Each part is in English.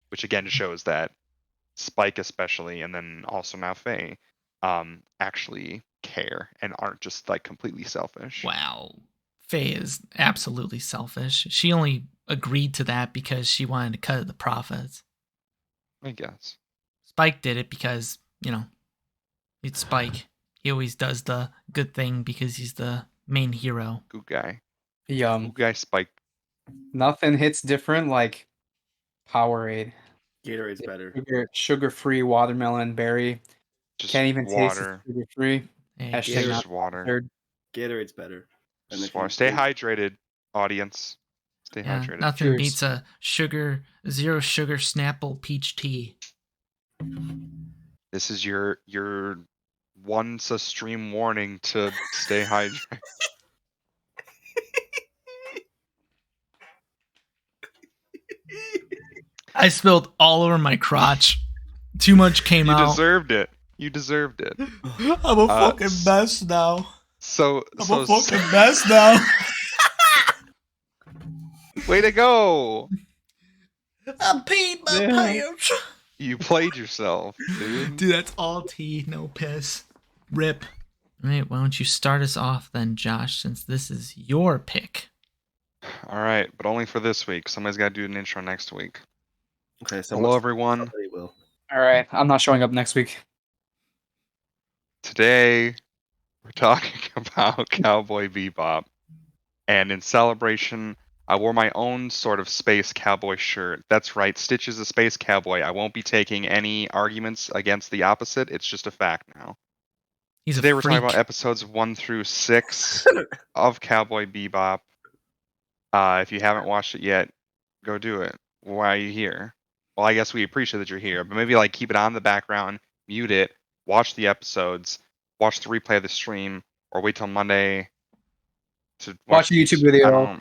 which again shows that Spike especially, and then also now Faye, actually care and aren't just like completely selfish. Wow. Faye is absolutely selfish. She only agreed to that because she wanted to cut the profits. I guess. Spike did it because, it's Spike. He always does the good thing because he's the main hero. Good guy. Yum. Good guy Spike. Nothing hits different like Powerade. Gatorade's better. Sugar-free watermelon berry. Just Can't even taste water. it sugar-free. Hey, Hashtag Just not water. sponsored. Gatorade's better. And Just if you water. Stay drink- hydrated, audience. Stay yeah, hydrated. nothing Cheers. beats a zero sugar Snapple peach tea. This is your once a stream warning to stay hydrated. I spilled all over my crotch. Too much came You out. deserved it. You deserved it. I'm a fucking mess now. So Mess now. way to go. I peed my Yeah. pants. You played yourself, dude. Dude, that's all tea, no piss. Rip. All right, why don't you start us off then, Josh, since this is your pick. All right, but only for this week. Somebody's got to do an intro next week. Okay, so Hello, everyone. somebody will. All right, I'm not showing up next week. Today, we're talking about Cowboy Bebop. And in celebration, I wore my own sort of space cowboy shirt. That's right, Stitch is a space cowboy. I won't be taking any arguments against the opposite. It's just a fact now. He's Today a we're freak. talking about episodes 1 through 6 of Cowboy Bebop. If you haven't watched it yet, go do it. Why are you here? Well, I guess we appreciate that you're here, but maybe like keep it on in the background, mute it, watch the episodes, watch the replay of the stream, or wait till Monday to Watch a YouTube I video. don't know.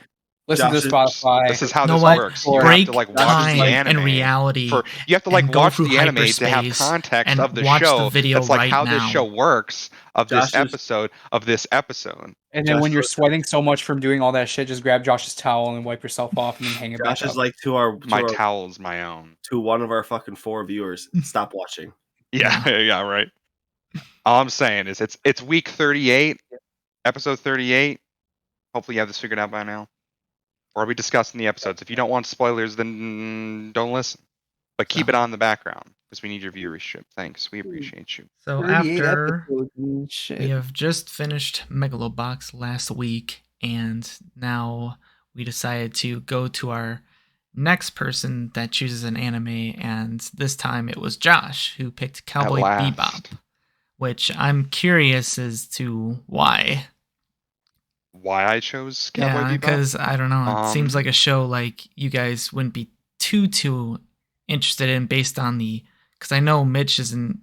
Listen to Josh, Spotify. This is how You know this what? works. You Break have to like watch time the and anime reality. you have to like and go watch through the anime to have hyperspace context and of the watch show. the video That's like right how now. this show works of Josh this episode of this episode. And then Josh when you're was- sweating so much from doing all that shit, just grab Josh's towel and wipe yourself off and then hang it Josh back is up. like to My towel's my own. to one of our fucking 4 viewers. Stop watching. Yeah, yeah, right. All I'm saying is it's week 38, episode 38. Hopefully you have this figured out by now. Or are we discussing the episodes? If you don't want spoilers, then don't listen. But keep it on the background because we need your viewership. Thanks. We appreciate you. So 38 after episodes and shit. we have just finished Megalobox last week, and now we decided to go to our next person that chooses an anime, and this time it was Josh who picked Cowboy last. Bebop, which I'm curious as to why. Why I chose Cowboy Yeah, Bebop? because I don't know. It seems Um, like a show like you guys wouldn't be too interested in based on the. Because I know Mitch isn't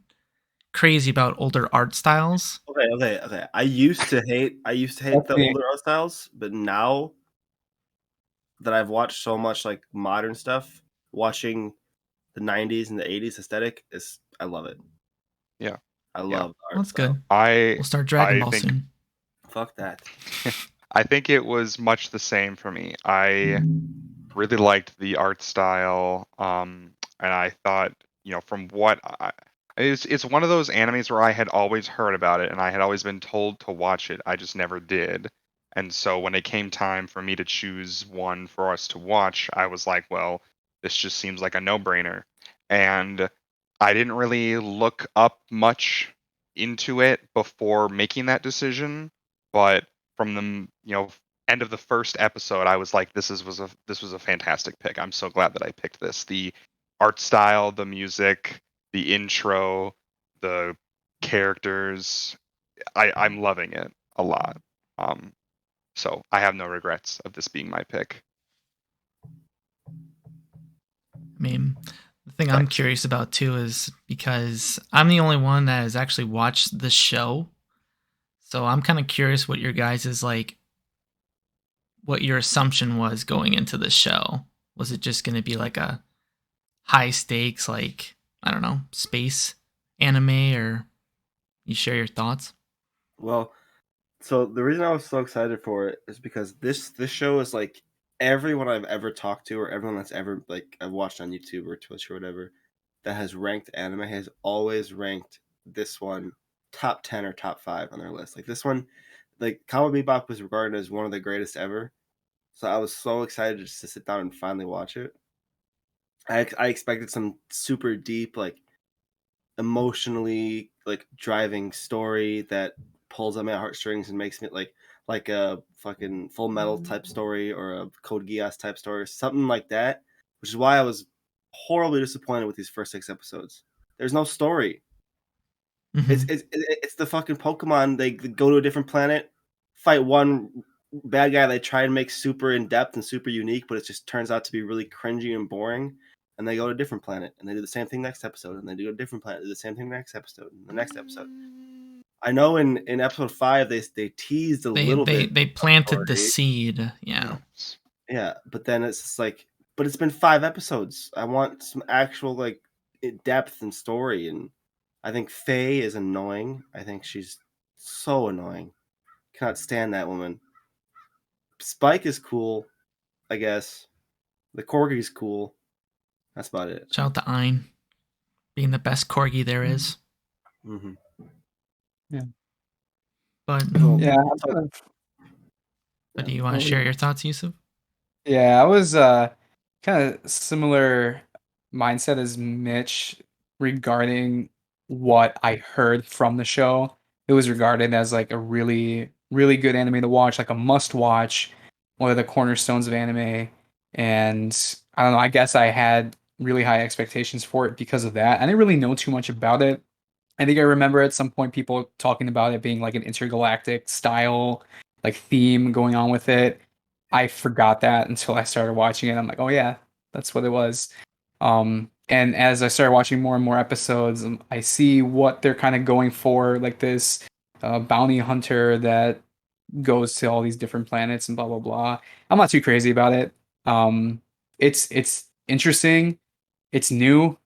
crazy about older art styles. Okay. I used to hate the Okay. older art styles, but now that I've watched so much like modern stuff, watching the 90s and the 80s aesthetic I love it. Yeah. I love Yeah. the art That's style. good. I We'll start Dragon I Ball think- soon. Fuck that. I think it was much the same for me. I really liked the art style, and I thought, from what it's one of those animes where I had always heard about it and I had always been told to watch it. I just never did. And so when it came time for me to choose one for us to watch, I was like, well, this just seems like a no-brainer. And I didn't really look up much into it before making that decision, but from the end of the first episode, I was like, this was a fantastic pick. I'm so glad that I picked this. The art style, the music, the intro, the characters, I'm loving it a lot. So I have no regrets of this being my pick. I mean, the thing I'm Thanks. curious about too is because I'm the only one that has actually watched the show. So I'm kind of curious what your guys is like, what your assumption was going into the show. Was it just going to be like a high stakes, like, I don't know, space anime, or you share your thoughts? Well, so the reason I was so excited for it is because this show is like everyone I've ever talked to, or everyone that's ever like I've watched on YouTube or Twitch or whatever, that has ranked anime has always ranked this one top 10 or top 5 on their list. Like this one, like Cowboy Bebop was regarded as one of the greatest ever. So I was so excited just to sit down and finally watch it. I expected some super deep, like emotionally like driving story that pulls at my heartstrings and makes me like a fucking Full Metal type story or a Code Geass type story or something like that, which is why I was horribly disappointed with these first 6 episodes. There's no story. It's Mhm. it's the fucking Pokemon. They go to a different planet, fight one bad guy they try and make super in depth and super unique, but it just turns out to be really cringy and boring. And they go to a different planet and they do the same thing next episode, and they do a different planet, do the same thing next episode, and the next episode. I know in episode 5 they teased a little bit They of planted the story. seed. Yeah. Yeah, but then it's just like, but it's been 5 episodes. I want some actual like depth and story, and I think Faye is annoying. I think she's so annoying. Cannot stand that woman. Spike is cool, I guess. The corgi's cool. That's about it. Shout out to Ein being the best corgi there is. Mm-hmm. But So, Yeah, I'm so kind of. but Yeah, do you want what to were share you- your thoughts, Yusuf? yeah, I was kind of similar mindset as Mitch regarding what I heard from the show. It was regarded as like a really, really good anime to watch, like a must watch, one of the cornerstones of anime. And I don't know, I guess I had really high expectations for it because of that. I didn't really know too much about it. I think I remember at some point people talking about it being like an intergalactic style, like theme going on with it. I forgot that until I started watching it. I'm like, oh yeah, that's what it was. And as I started watching more and more episodes, I see what they're kind of going for, like this bounty hunter that goes to all these different planets and blah blah blah. I'm not too crazy about it. It's interesting. It's new.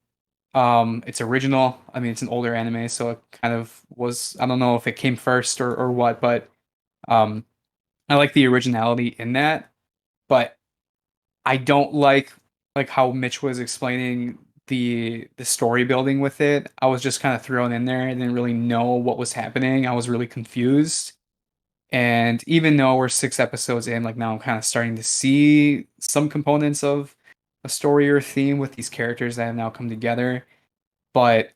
It's original. I mean, it's an older anime, so it kind of was. I don't know if it came first or what, but um, I like the originality in that. But I don't like how Mitch was explaining the story building with it. I was just kind of thrown in there. I didn't really know what was happening. I was really confused. And even though we're 6 episodes in, like now I'm kind of starting to see some components of a story or theme with these characters that have now come together. But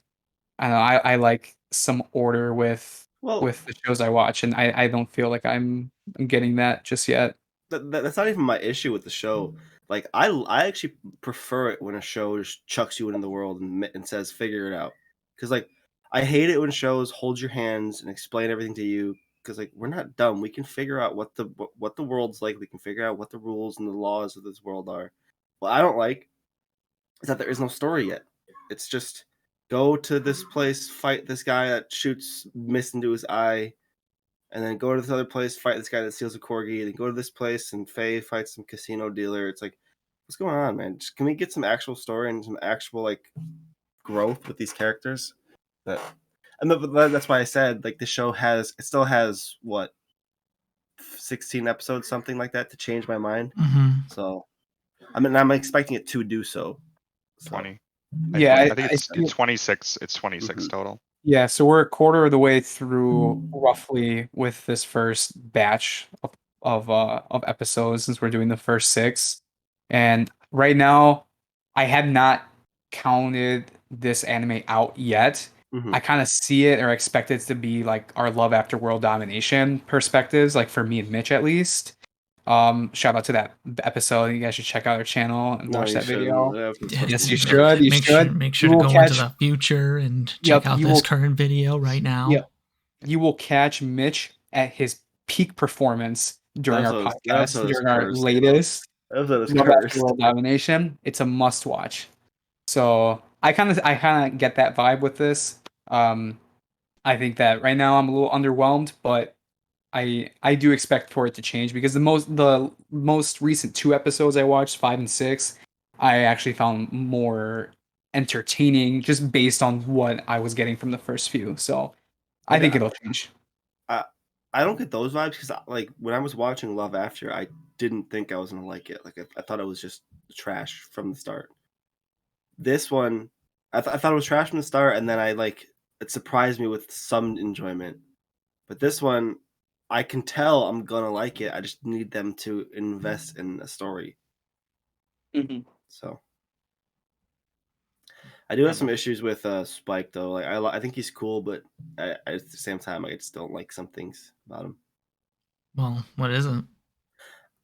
I don't know, I like some order well, with the shows I watch, and I don't feel like I'm getting that just yet. that's not even my issue with the show. Like I actually prefer it when a show just chucks you into the world and says figure it out. Because like I hate it when shows hold your hands and explain everything to you. Because like we're not dumb. We can figure out what the world's like. We can figure out what the rules and the laws of this world are. What I don't like is that there is no story yet. It's just go to this place, fight this guy that shoots mist into his eye, and then go to this other place, fight this guy that steals a corgi, then go to this place and Faye fights some casino dealer. It's like, what's going on, man? Just, can we get some actual story and some actual like growth with these characters? That, and that's why I said like the show still has what 16 episodes, something like that, to change my mind. Mm-hmm. So I mean, I'm expecting it to do so. So 20. Yeah, I think I it's see. 26. It's 26 mhm. total. Yeah, so we're a quarter of the way through roughly with this first batch of episodes since we're doing the first 6. And right now I have not counted this anime out yet. I Mhm. kind of see it or expect it to be like our Love After World Domination perspectives, like for me and Mitch at least. Shout out to that episode. You guys should check out our channel and No, watch you that shouldn't. video. That was Yeah, Yes, you fucking should. You atrocious. should. make You sure to will go into catch. the future and check Yep. out You this will. current video right now. Yep. You will catch Mitch at his peak performance during our That podcast, episode is during our cursed. latest That episode is Love After cursed. World Domination. It's a must watch. So I kind of get that vibe with this. Um, I think that right now I'm a little underwhelmed, but I do expect for it to change because the most recent 2 episodes I watched, 5 and 6, I actually found more entertaining just based on what I was getting from the first few. So I Like think it'll change. I don't get those vibes because like when I was watching Love After, I didn't think I was gonna like it. Like I thought it was just trash from the start. This one, I thought it was trash from the start, and then it surprised me with some enjoyment. But this one, I can tell I'm gonna like it. I just need them to invest in a story. Mhm. So I do have Yeah. some issues with Spike though. Like I think he's cool, but at the same time, I just don't like some things about him. Well, what is it?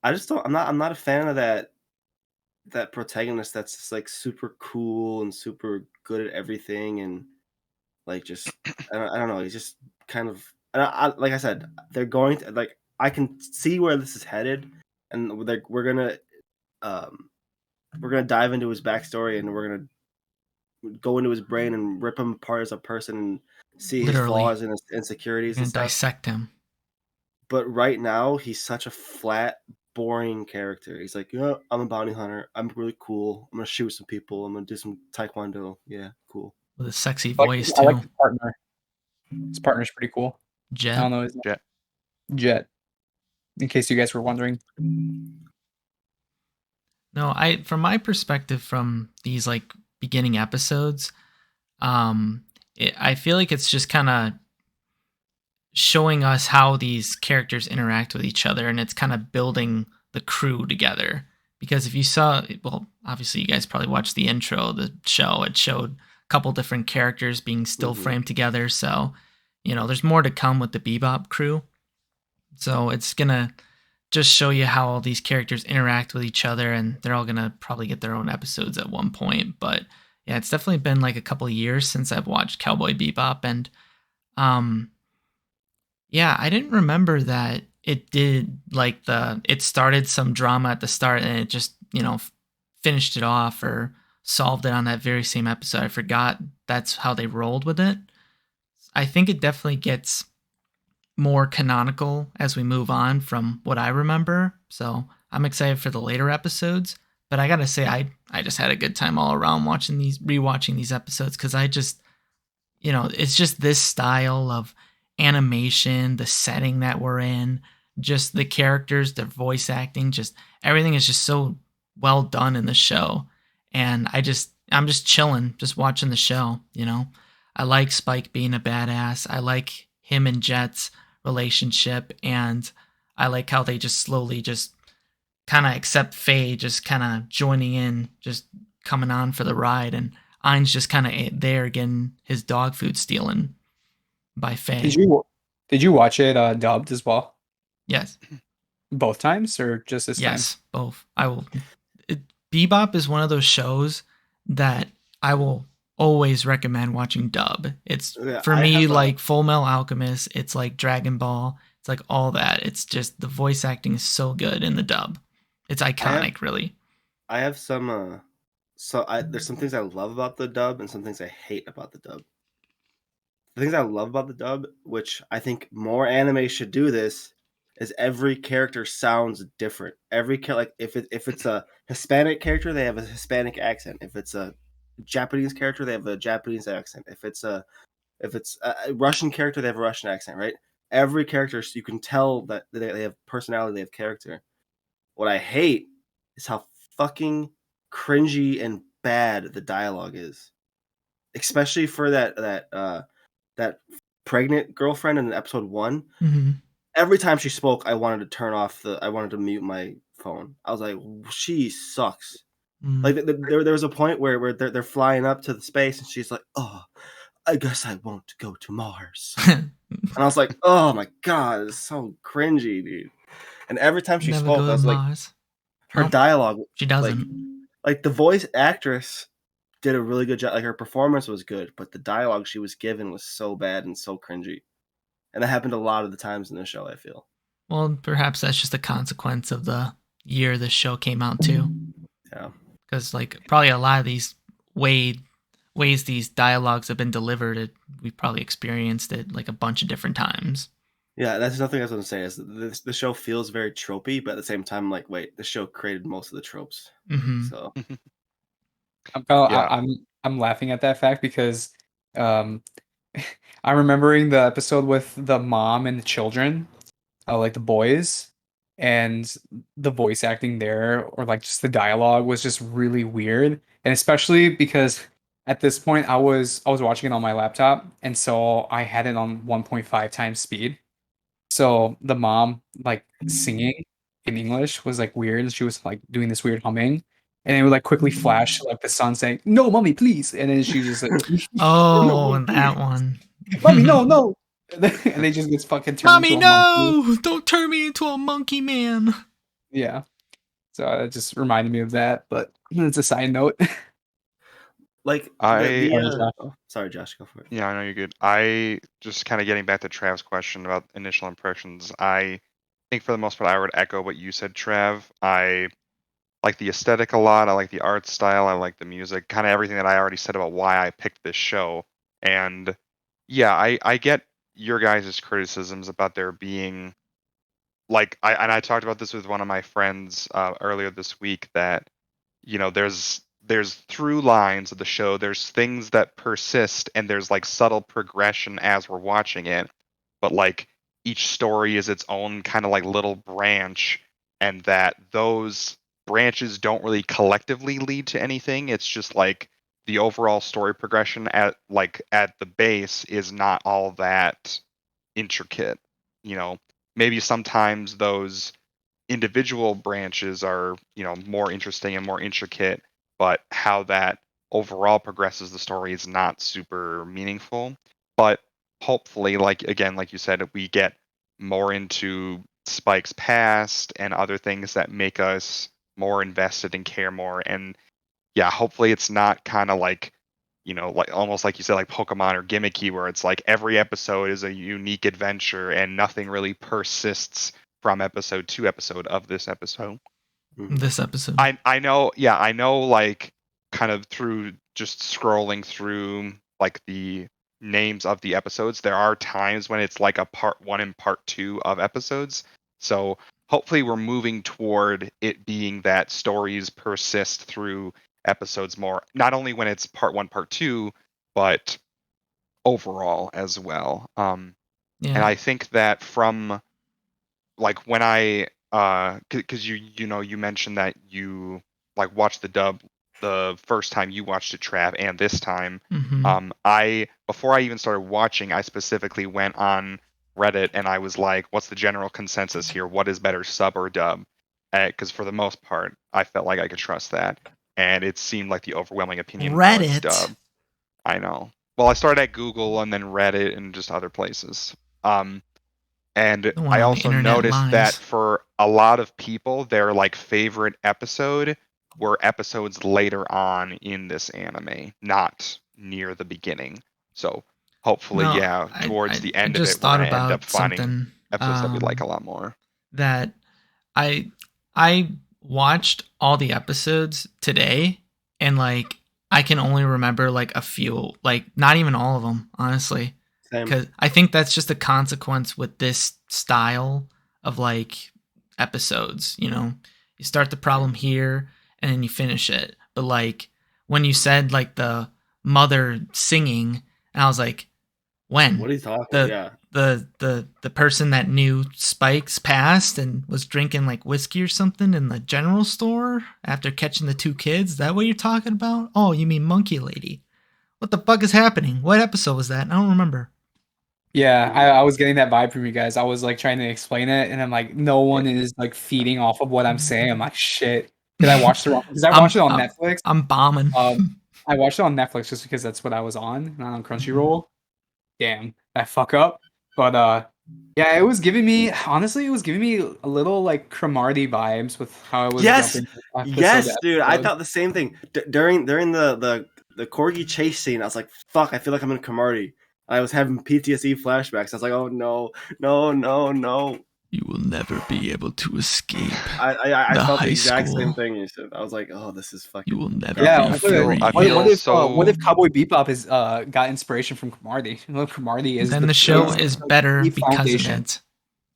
I just don't. I'm not a fan of that protagonist that's just like super cool and super good at everything and like just I don't know. He's just kind of like I said, they're going to like I can see where this is headed, and um we're gonna dive into his backstory and we're gonna go into his brain and rip him apart as a person and see his Literally, flaws and his you're insecurities and gonna stuff. dissect him. But right now, he's such a flat, boring character. He's like, yeah, I'm a bounty hunter. I'm really cool. I'm gonna shoot some people. I'm gonna do some taekwondo. Yeah, cool. With a sexy voice I like too. his partner. His partner's pretty cool. I Jet. don't know his name. Jet. Jet. In case you guys were wondering. No, I from my perspective from these like beginning episodes, I feel like it's just kind of showing us how these characters interact with each other, and it's kind of building the crew together. Because if you saw, well, obviously you guys probably watched the intro of the show. It showed a couple different characters being still Mhm. framed together. So, there's more to come with the Bebop crew. So it's gonna just show you how all these characters interact with each other, and they're all gonna probably get their own episodes at one point. But yeah, it's definitely been like a couple of years since I've watched Cowboy Bebop, and um, yeah, I didn't remember that it did like it started some drama at the start and it just finished it off or solved it on that very same episode. I forgot that's how they rolled with it. I think it definitely gets more canonical as we move on from what I remember. So I'm excited for the later episodes. But I gotta say, I just had a good time all around rewatching these episodes because I just, it's just this style of animation, the setting that we're in, just the characters, their voice acting, just everything is just so well done in the show. And I'm just chilling, just watching the show. I like Spike being a badass. I like him and Jet's relationship, and I like how they just slowly just kind of accept Faye just kind of joining in, just coming on for the ride, and Ein's just kind of there getting his dog food stealing by Did Faye. you watch it dubbed as well? Yes, Both times or just this time? yes, both. I will. It, Bebop is one of those shows that I will always recommend watching dub. It's Yeah, for I me have a like Full Metal Alchemist. It's like Dragon Ball. It's like all that. It's just the voice acting is so good in the dub. It's I have iconic, really. I have some there's some things I love about the dub and some things I hate about the dub. The things I love about the dub, which I think more anime should do this, is every character sounds different. Like if it's a Hispanic character, they have a Hispanic accent. If it's a Japanese character, they have a Japanese accent. If it's a Russian character, they have a Russian accent, right? Every character, you can tell that they have personality, they have character. What I hate is how fucking cringy and bad the dialogue is, especially for that pregnant girlfriend in episode 1. Mm-hmm. Every time she spoke, I wanted to mute my phone. I was like, she sucks. Mm. Like there was a point where they're flying up to the space and she's like, oh, I guess I won't go to Mars. And I was like, oh my god, it's so cringy, dude. And every time she Never spoke, go I to was like, Mars. her No, dialogue, she like doesn't. like the voice actress did a really good job. Like her performance was good, but the dialogue she was given was so bad and so cringy. And that happened a lot of the times in the show, I feel. Well, perhaps that's just a consequence of the year this show came out too. Yeah. Because like probably a lot of these ways these dialogues have been delivered, we've probably experienced it like a bunch of different times. Yeah, that's nothing I was going to say. Is the show feels very tropey, but at the same time, I'm like, wait, the show created most of the tropes. Mm-hmm. So Yeah. I'm laughing at that fact because um I'm remembering the episode with the mom and the children like The Boys, and the voice acting there, or like just the dialogue, was just really weird. And especially because at this point I was watching it on my laptop, and so I had it on 1.5 times speed. So the mom, like, singing in English was like weird. She was like doing this weird humming, and it would like quickly flash to, like, the son saying, "No, mommy, please," and then she just like, Oh, and that one. "Mommy, no, no," and they just gets fucking turned Mommy, into a monkey. no! Don't turn me into a monkey man. Yeah, so it just reminded me of that. But it's a side note. Like I Sorry, Josh. oh, sorry, Josh, go for it. Yeah, I know you're good. I just kind of getting back to Trav's question about initial impressions. I think for the most part, I would echo what you said, Trav. I like the aesthetic a lot. I like the art style. I like the music. Kind of everything that I already said about why I picked this show. And yeah, I get your guys' criticisms about there being I talked about this with one of my friends earlier this week that there's through lines of the show, there's things that persist, and there's like subtle progression as we're watching it, but like each story is its own kind of like little branch, and that those branches don't really collectively lead to anything. It's just like the overall story progression at the base is not all that intricate. you know Maybe sometimes those individual branches are more interesting and more intricate, but how that overall progresses the story is not super meaningful. But hopefully, like again, like you said, we get more into Spike's past and other things that make us more invested and care more. And yeah, hopefully it's not kind of like like almost like you said, like Pokemon or gimmicky, where it's like every episode is a unique adventure and nothing really persists from episode to episode of this episode. Mhm. This episode. I know, yeah, I know, like kind of through just scrolling through like the names of the episodes, there are times when it's like a part one and part two of episodes. So hopefully we're moving toward it being that stories persist through episodes more, not only when it's part one, part two, but overall as well. And Yeah. I think that from like when I because you mentioned that you like watched the dub the first time you watched it, Trav, and this time. Mm-hmm. I before I even started watching, I specifically went on Reddit and I was like, what's the general consensus here? What is better, sub or dub? Because for the most part, I felt like I could trust that, and it seemed like the overwhelming opinion was Reddit. dub. I know. Well, I started at Google and then Reddit and just other places. And The one I on the also internet noticed that lies. for a lot of people, their like favorite episode were episodes later on in this anime, not near the beginning. So hopefully, No, yeah, I, towards I the I end of it, just we're thought gonna end up about finding something episodes that we like a lot more. that I I watched all the episodes today, and like I can only remember like a few, like not even all of them, honestly. Same. Cuz I think that's just a consequence with this style of like episodes, you know. You start the problem here and then you finish it. But like when you said like the mother singing, and I was like, when What are you talking? the Yeah. the person that knew Spike's past and was drinking like whiskey or something in the general store after catching the two kids? Is that what you're talking about? Oh, you mean Monkey Lady? What the fuck is happening? What episode was that? I don't remember. Yeah, Mhm. I was getting that vibe from you guys. I was like trying to explain it, and I'm like, no Yeah. one is like feeding off of what I'm saying. I'm like, shit. Because I watched I'm it on I'm, Netflix. I'm bombing. Um, I watched it on Netflix just because that's what I was on, not on Crunchyroll. Damn, that fuck up. But yeah, it was giving me, honestly, it was giving me a little like Cromartie vibes with how I was Yes, jumping episode to yes, dude. I episode. thought the same thing during the corgi chase scene. I was like, "Fuck!" I feel like I'm in Cromartie. I was having PTSD flashbacks. I was like, "Oh no, no, no, no!" You will never be able to escape I the felt the high exact same school. thing. You said. I was like, "Oh, this is You will fucking never Yeah, be I garbage." also, feel I free. what feel what so. if Cowboy Bebop is got inspiration from Cromartie? You know, Cromartie is Then the the show is is like better the because of foundation. it.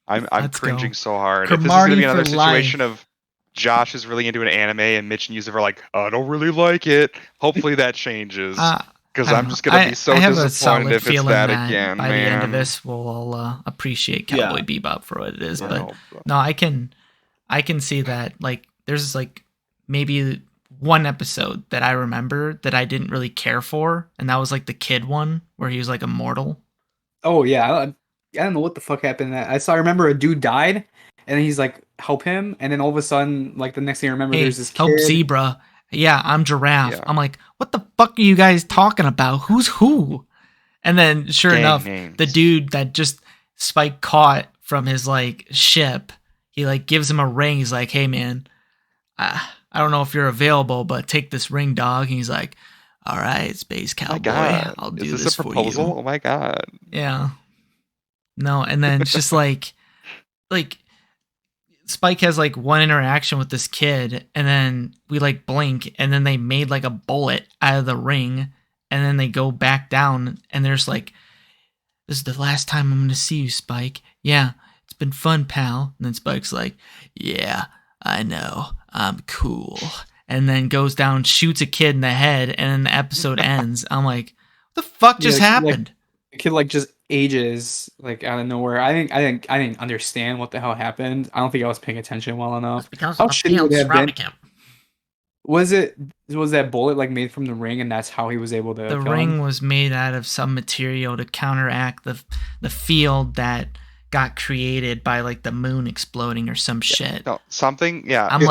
I'm Let's go. cringing so hard. If this is gonna Cromartie be for another situation life. of Josh is really into an anime and Mitch and Yusuf are like, I don't really like it. Hopefully that changes. Uh, Because I don't I'm know. just gonna be so I have a disappointed solid if it's feeling that that again, by the end of man. this, we'll all appreciate Yeah. Cowboy Bebop for what it is. I But hope so. no, I can see that. Like, there's like maybe one episode that I remember that I didn't really care for, and that was like the kid one where he was like immortal. Oh yeah, I don't know what the fuck happened. I remember a dude died, and then he's like, help him, and then all of a sudden, like the next thing I remember, Hey, there's this help kid. Zebra. Yeah, I'm Giraffe. Yeah. I'm like, what the fuck are you guys talking about? Who's who? And then, sure Gang enough, names. the dude that just Spike caught from his like ship, he like gives him a ring. He's like, "Hey man, I don't know if you're available, but take this ring, dog." And he's like, "All right, space Oh my cowboy, god. I'll Is do this this a for proposal? you." Oh my god. Yeah, no, and then it's just like Spike has like one interaction with this kid, and then we like blink, and then they made like a bullet out of the ring, and then they go back down, and there's like, "This is the last time I'm gonna see you, Spike. Yeah, it's been fun, pal." And then Spike's like, "Yeah, I know. I'm cool." And then goes down, shoots a kid in the head, and then the episode ends. I'm like, what the fuck just Yeah, like happened? the kid like just ages like out of nowhere. I didn't understand what the hell happened. I don't think I was paying attention well enough. because How shitty would it have been? him. Was that bullet like made from the ring, and that's how he was able to The kill him? ring was made out of some material to counteract the field that got created by like the moon exploding or some shit. No, something. Yeah. I'm Yeah,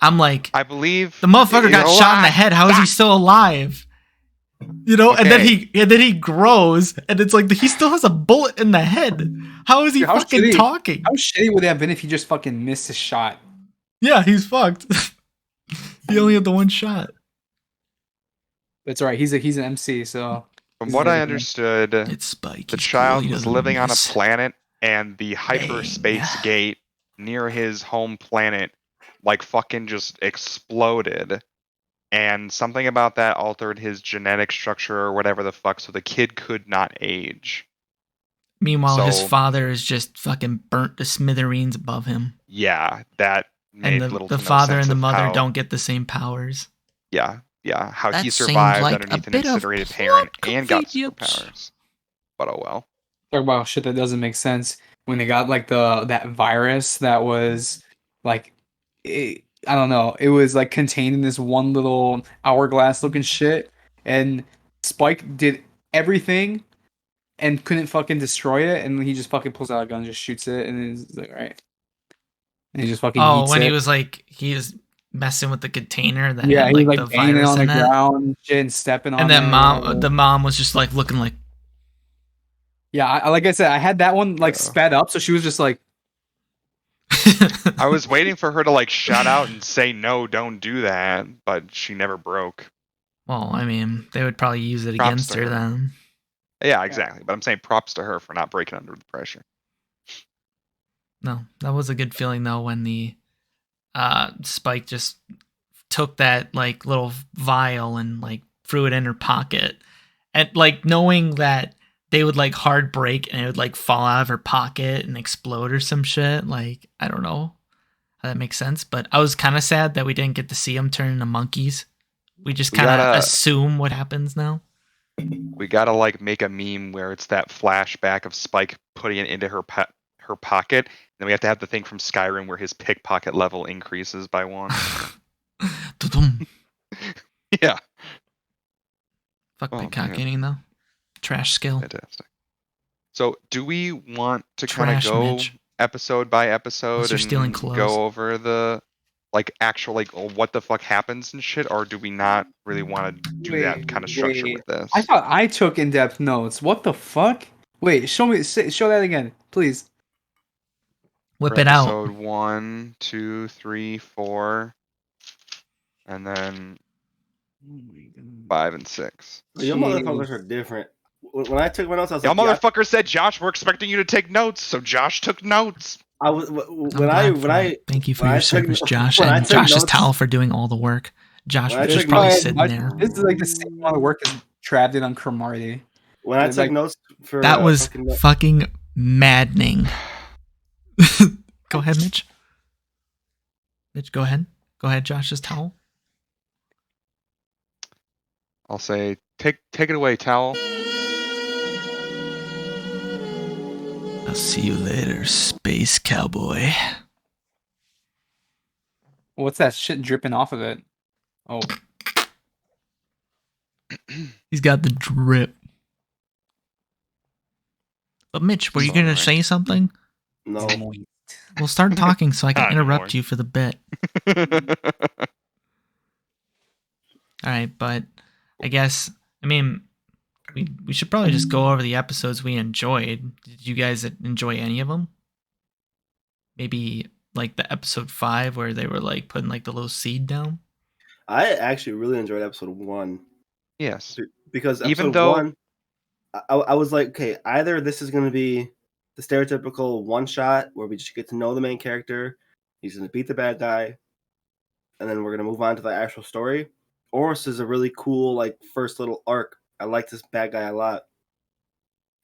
like, I believe the motherfucker you got know shot in the what? head. How is he still alive? You know, and then Okay. he grows, and it's like he still has a bullet in the head. How is he Dude, how fucking shitty- talking? How shitty would it have been if he just fucking missed his shot? Yeah, he's fucked. He only had the one shot. That's all right. He's an MC, so From this is what I everything. understood, It's Spike. the He's cool. child He was doesn't living on a miss. planet, and the hyperspace Bang. gate near his home planet, like fucking just exploded. And something about that altered his genetic structure or whatever the fuck, so the kid could not age. Meanwhile, his So father is just fucking burnt to smithereens above him. yeah, that And made little the to no father sense and the of mother how. don't get the same powers. Yeah, how That he seems survived like a underneath an bit of incinerated plot parent and got convenience. superpowers. But oh well. Talk about shit that doesn't make sense when they got like that virus that was like I don't know, it was like contained in this one little hourglass looking shit, and Spike did everything and couldn't fucking destroy it, and he just fucking pulls out a gun and just shoots it, and it's like, all right, and he just fucking Oh, yeets when it. he was like, he was messing with the container that Yeah, had he was like the like banging it virus on the in it. ground and shit and stepping And on then it or whatever. the mom was just like looking like, Yeah, like I said, I had that one like Yeah. sped up, so she was just like, I was waiting for her to like shout out and say no, don't do that, but she never broke. well, I mean, they would probably use it Props against to her her. then. Yeah, exactly. But I'm saying props to her for not breaking under the pressure. No, that was a good feeling though when the Spike just took that like little vial and like threw it in her pocket, and like knowing that they would like hard break and it would like fall out of her pocket and explode or some shit. Like, I don't know how that makes sense, but I was kind of sad that we didn't get to see them turn into monkeys. We just We kind of gotta- assume what happens now. We gotta like make a meme where it's that flashback of Spike putting it into her pocket. And then we have to have the thing from Skyrim where his pickpocket level increases by 1. Dum-dum. Yeah. Fuck Oh, pickpocketing though. Trash skill. Fantastic. So, do we want to kind of Trash, go Mitch. episode by episode Unless you're stealing and clothes. go over the like actual like what the fuck happens and shit, or do we not really want to do that kind of structure with this? I thought I took in-depth notes. What the fuck? Wait, show that again, please. Whip For it out. episode 1, 2, 3, 4, and then 5 and 6. Your motherfuckers are different. When I took my notes, I was Y'all like, motherfucker said, Josh, we're expecting you to take notes, so Josh took notes. I was I'm when glad when for I it. Thank you for when your I took- service, Josh, when I and took Josh's notes- towel for doing all the work. Josh When I was just took probably notes- sitting there. This is like the same amount of work as Trav did on Cromartie. when I Like- took notes for That was fucking- fucking maddening. Go ahead, Mitch. Mitch, go ahead. Go ahead, Josh's towel. I'll say take it away, Towel. I'll see you later, Space Cowboy. What's that shit dripping off of it? Oh, He's got the drip. But Mitch, were you Sorry, gonna Mike. say something? No. moist. Well, start talking so I can Not interrupt anymore. you for the bit. All right, but I guess we should probably just go over the episodes we enjoyed. Did you guys enjoy any of them? Maybe like the episode 5 where they were like putting like the little seed down. I actually really enjoyed episode 1 Yes. because Even episode though 1, I was like, okay, either this is going to be the stereotypical one shot where we just get to know the main character, he's going to beat the bad guy, and then we're going to move on to the actual story, or this is a really cool like first little arc. I like this bad guy a lot,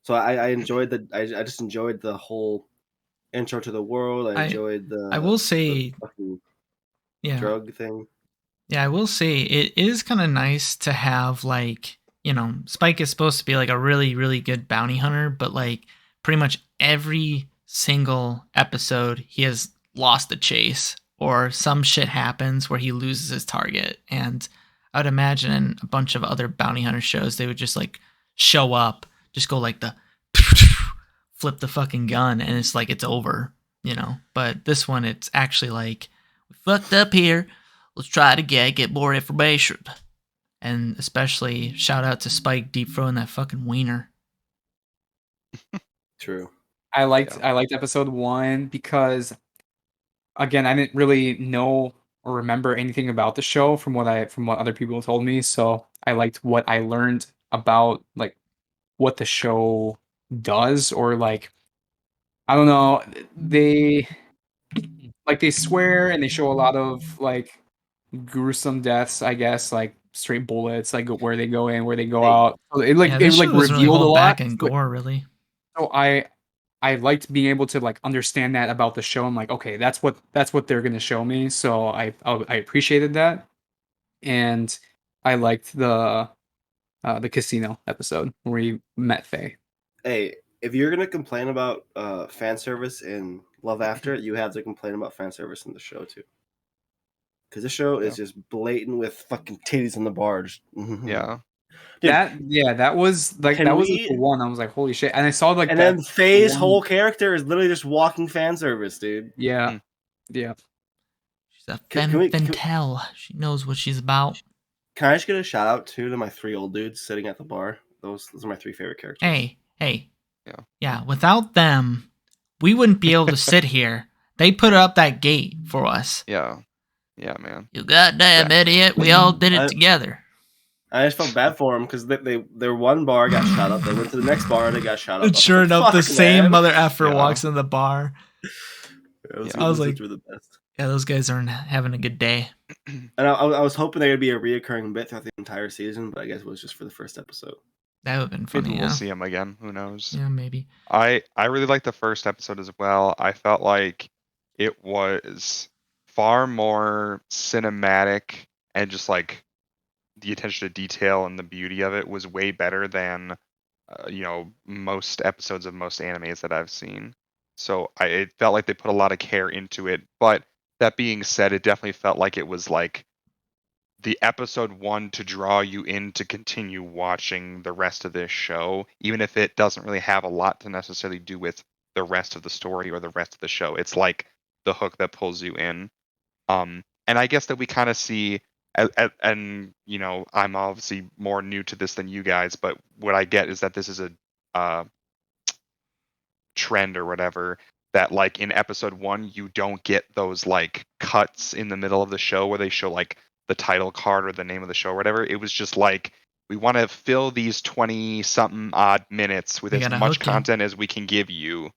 so I enjoyed I just enjoyed the whole intro to the world. I enjoyed I will the say, fucking yeah, drug thing. yeah, I will say it is kind of nice to have like, Spike is supposed to be like a really, really good bounty hunter, but like pretty much every single episode he has lost the chase or some shit happens where he loses his target. And I would imagine in a bunch of other bounty hunter shows, they would just like show up, just go like the flip the fucking gun, and it's like it's over. But this one, it's actually like, we fucked up here. Let's try it again, get more information. And especially shout out to Spike deep throwing that fucking wiener. True. I liked episode 1 because again, I didn't really know or remember anything about the show from what other people told me, so I liked what I learned about like what the show does, or like I don't know, they swear and they show a lot of like gruesome deaths, I guess, like straight bullets, like where they go in, where they go Hey, out. So Yeah, this it show doesn't really revealed a hold lot. back in So, gore, really. so I liked being able to like understand that about the show. I'm like, okay, that's what they're gonna show me. So I appreciated that, and I liked the casino episode where he met Faye. hey, if you're gonna complain about fan service in Love After, you have to complain about fan service in the show too. Because the show is just blatant with fucking titties on the barge. yeah. Dude, That was like can that was the we? one. I was like, holy shit! And I saw like And that then Faye's one. whole character is literally just walking fan service, dude. Yeah, Hmm. yeah. She's a Can, femme can we? fatale. She knows what she's about. Can I just get a shout out too to my 3 old dudes sitting at the bar? Those are my 3 favorite characters. Hey. Yeah. Yeah, without them, we wouldn't be able to sit here. They put up that gate for us. Yeah. Yeah, man. You goddamn Yeah. idiot. We all did it together. I just felt bad for them because their one bar got shot up. They went to the next bar and they got shot up. And sure enough, the Fuck, same man. mother effer Yeah. walks in the bar. I was like, were the best. yeah, those guys aren't having a good day. And I was hoping they would be a reoccurring bit throughout the entire season, but I guess it was just for the first episode. That would have been funny. Maybe Yeah, we'll see him again. Who knows? yeah, maybe. I really liked the first episode as well. I felt like it was far more cinematic, and just like the attention to detail and the beauty of it was way better than most episodes of most animes that I've seen. So it felt like they put a lot of care into it. But that being said, it definitely felt like it was like the episode 1 to draw you in to continue watching the rest of this show, even if it doesn't really have a lot to necessarily do with the rest of the story or the rest of the show. It's like the hook that pulls you in. And I guess that we kind of see, and I'm obviously more new to this than you guys, but what I get is that this is a uh, trend or whatever, that like in episode 1 you don't get those like cuts in the middle of the show where they show like the title card or the name of the show or whatever. It was just like, we want to fill these 20 something odd minutes with We as gotta much hook you. content as we can give you,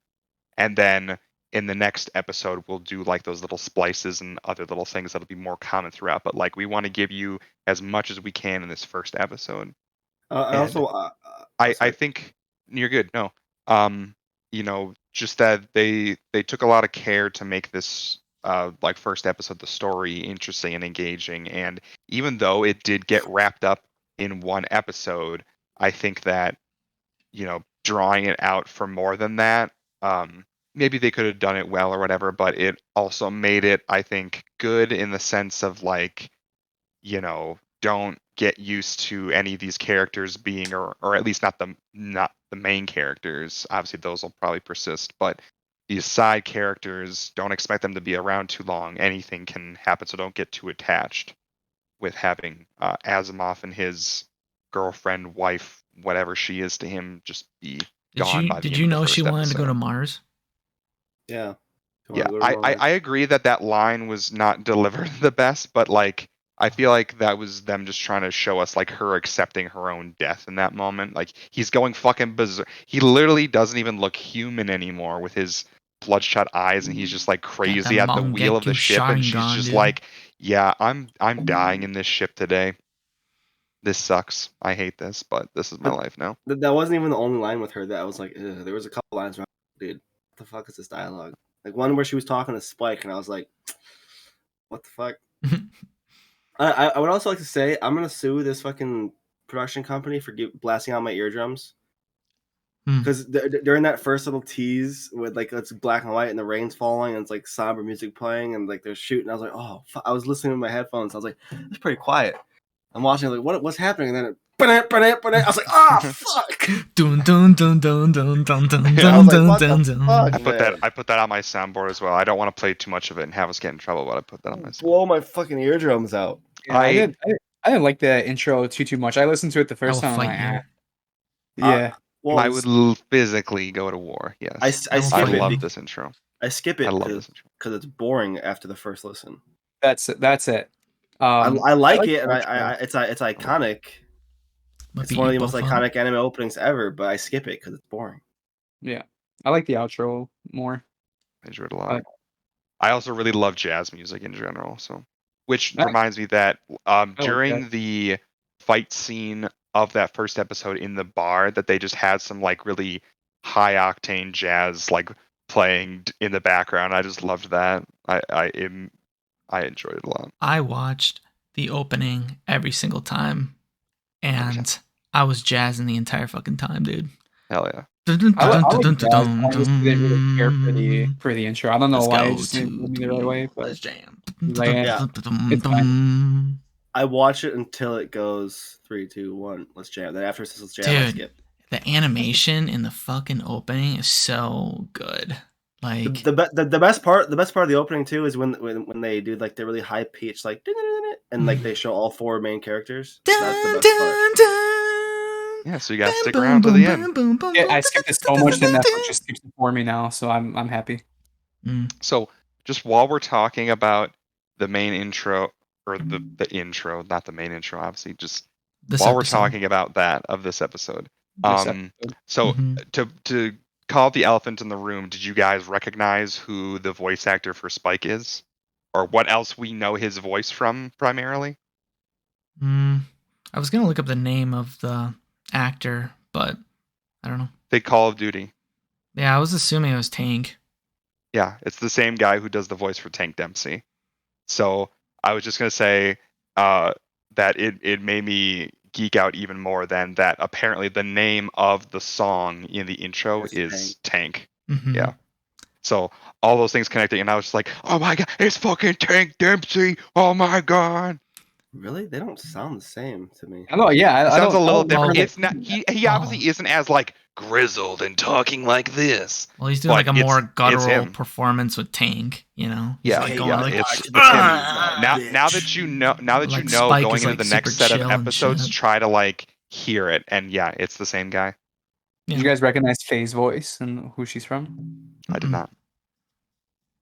and then in the next episode we'll do like those little splices and other little things that'll be more common throughout, but like we want to give you as much as we can in this first episode. I And also, I sorry. think you're good. No, just that they took a lot of care to make this like first episode, the story, interesting and engaging. And even though it did get wrapped up in one episode. I think that, drawing it out for more than that, maybe they could have done it well or whatever, but it also made it, I think, good in the sense of like, don't get used to any of these characters being, or at least not the main characters. Obviously, those will probably persist, but these side characters, don't expect them to be around too long. Anything can happen, so don't get too attached with having Asimov and his girlfriend, wife, whatever she is to him, just be gone by the Did end you of the know she first wanted to go to episode. Mars? Yeah. Yeah, I agree that line was not delivered the best, but like I feel like that was them just trying to show us like her accepting her own death in that moment. Like he's going fucking berserk. He literally doesn't even look human anymore with his bloodshot eyes, and he's just like Got that crazy at the wheel of the Mangekyo ship, and she's Sharingan, just dude. like, "Yeah, I'm dying in this ship today. This sucks. I hate this, but this is my life now." That wasn't even the only line with her that I was like, ugh. There was a couple lines where I was like, dude, what the fuck is this dialogue? Like one where she was talking to Spike, and I was like, what the fuck? I would also like to say I'm gonna sue this fucking production company for blasting out my eardrums. Because during that first little tease with like it's black and white and the rain's falling and it's like somber music playing and like they're shooting, I was like, oh, I was listening to my headphones. I was like, it's pretty quiet. I'm watching like what's happening, and then I was like, ah, fuck. Dun dun dun dun dun dun dun I dun was like, dun what dun the dun. fuck, I put that on my soundboard as well. I don't want to play too much of it and have us get in trouble, but I put that on my soundboard. Blow my fucking eardrums out. Yeah, I didn't like the intro too much. I listened to it the I first will time. I'm fight like, you. yeah. Well, I would physically go to war. Yes, I will I fight skip love you. this intro. I skip I it love this intro. because it's boring after the first listen. That's it. I like it, and the intro. it's iconic. Might It's be one of the both most of 'em. iconic anime openings ever, but I skip it because it's boring. Yeah, I like the outro more. I enjoyed it a lot. But- I also really love jazz music in general. So, which Nice. reminds me that like during that. the fight scene of that first episode in the bar, that they just had some like really high octane jazz like playing in the background. I just loved that. I enjoyed it a lot. I watched the opening every single time, and 100%. I was jazzing the entire fucking time, dude. Hell yeah. I like jazz. I just didn't really care for the intro. I don't know Let's why go it just didn't rub me the right to way, but let's jam. like, Yeah. it's fine. I watch it until it goes 3, 2, 1. Let's jam. Then after it says let's jam, I Dude, skip. the animation in the fucking opening is so good. Like The best part of the opening too is when they do like the really high pitch like and like they show all 4 main characters. That's the best part. Yeah, so you gotta stick around to the end. Yeah, I skipped it so much that Netflix just skips it for me now, so I'm happy. So just while we're talking about the main intro, or the intro, not the main intro, obviously, just This while we're episode. talking about that of this episode. This episode. So Mhm. to call the elephant in the room, did you guys recognize who the voice actor for Spike is? Or what else we know his voice from primarily? I was gonna look up the name of the actor, but I don't know. They Call of Duty. Yeah, I was assuming it was Tank. Yeah, it's the same guy who does the voice for Tank Dempsey. So I was just gonna say that it made me geek out even more than that. Apparently, the name of the song in the intro is Tank. Mhm. Yeah. So all those things connecting, and I was just like, "Oh my god, it's fucking Tank Dempsey! Oh my god!" Really? They don't sound the same to me. I know, yeah. It sounds a little different. well, It's not. He obviously isn't as like grizzled and talking like this. Well, he's doing But like a more it's guttural him. performance with Tank, you know? He's Yeah, like Hey, going yeah, like, it's "Ah, him. Now that you know, Like Spike going is, into like, the next super set of chill and episodes, shit. try to like hear it, and yeah, it's the same guy. Yeah. Did you guys recognize Faye's voice and who she's from? I did not.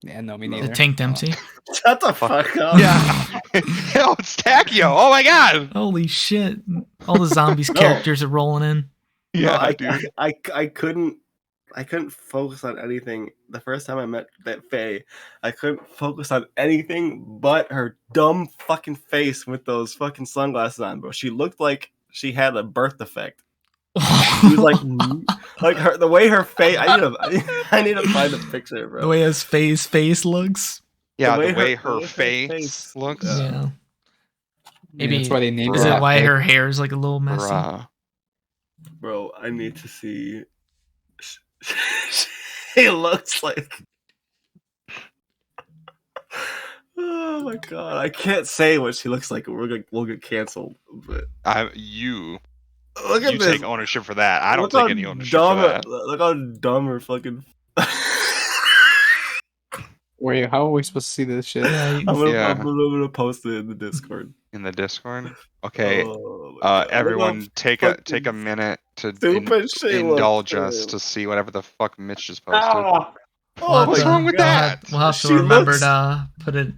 Yeah, no, me No. neither. The Tank Dempsey. Shut the fuck up. Yeah. Oh, it's Takio! Oh my god! Holy shit! All the zombies No. characters are rolling in. Yeah, No, dude. I couldn't focus on anything. The first time I met that Faye, I couldn't focus on anything but her dumb fucking face with those fucking sunglasses on, bro. She looked like she had a birth defect. She was like her the way her face. I need to find a picture, bro. The way his face looks. Yeah, The the way way her her face face- looks. Yeah. Maybe that's why they named is it it that why way. her hair is like a little messy? Bruh. Bro, I need to see. She looks like. Oh my god! I can't say what she looks like. We'll get canceled. But You look at this. take ownership for that. I don't Look take how any ownership for dumb. that. Look how dumb her fucking. Wait, how are we supposed to see this shit? Yeah, Yeah. I'm gonna post it in the Discord. In the Discord. Okay. Oh my god! Look how Everyone take a fucking minute to stupid she looks. indulge us Man. to see whatever the fuck Mitch just posted. Ah, Oh What's my wrong with god! that? We'll have to She remember looks- to put it.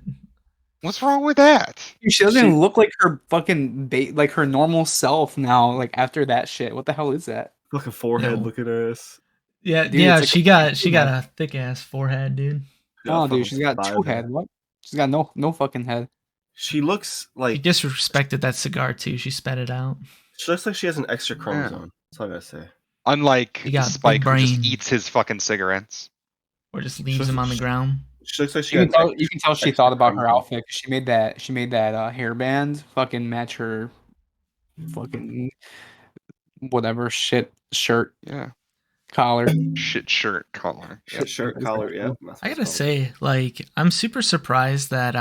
What's wrong with that? she doesn't She- even look like her fucking like her normal self now. Like after that shit, what the hell is that? Fucking forehead No. looking ass. Yeah, Dude, yeah. it's like She got a thick ass forehead, dude. No, dude, she's got two head. What? She's got no fucking head. She looks She like disrespected that cigar too. She spat it out. she looks like she has an extra chromosome. That's all I gotta say. Unlike You got Spike, big who just brain. eats his fucking cigarettes. Or just leaves him on the ground. She looks like she You got can an tell. You can tell she extra thought about her chromosome. outfit. 'Cause she made that. She made that hairband fucking match her fucking whatever shit shirt Yeah. collar. Shit shirt collar. Yep. Shirt collar. Yeah, I gotta say, like, I'm super surprised that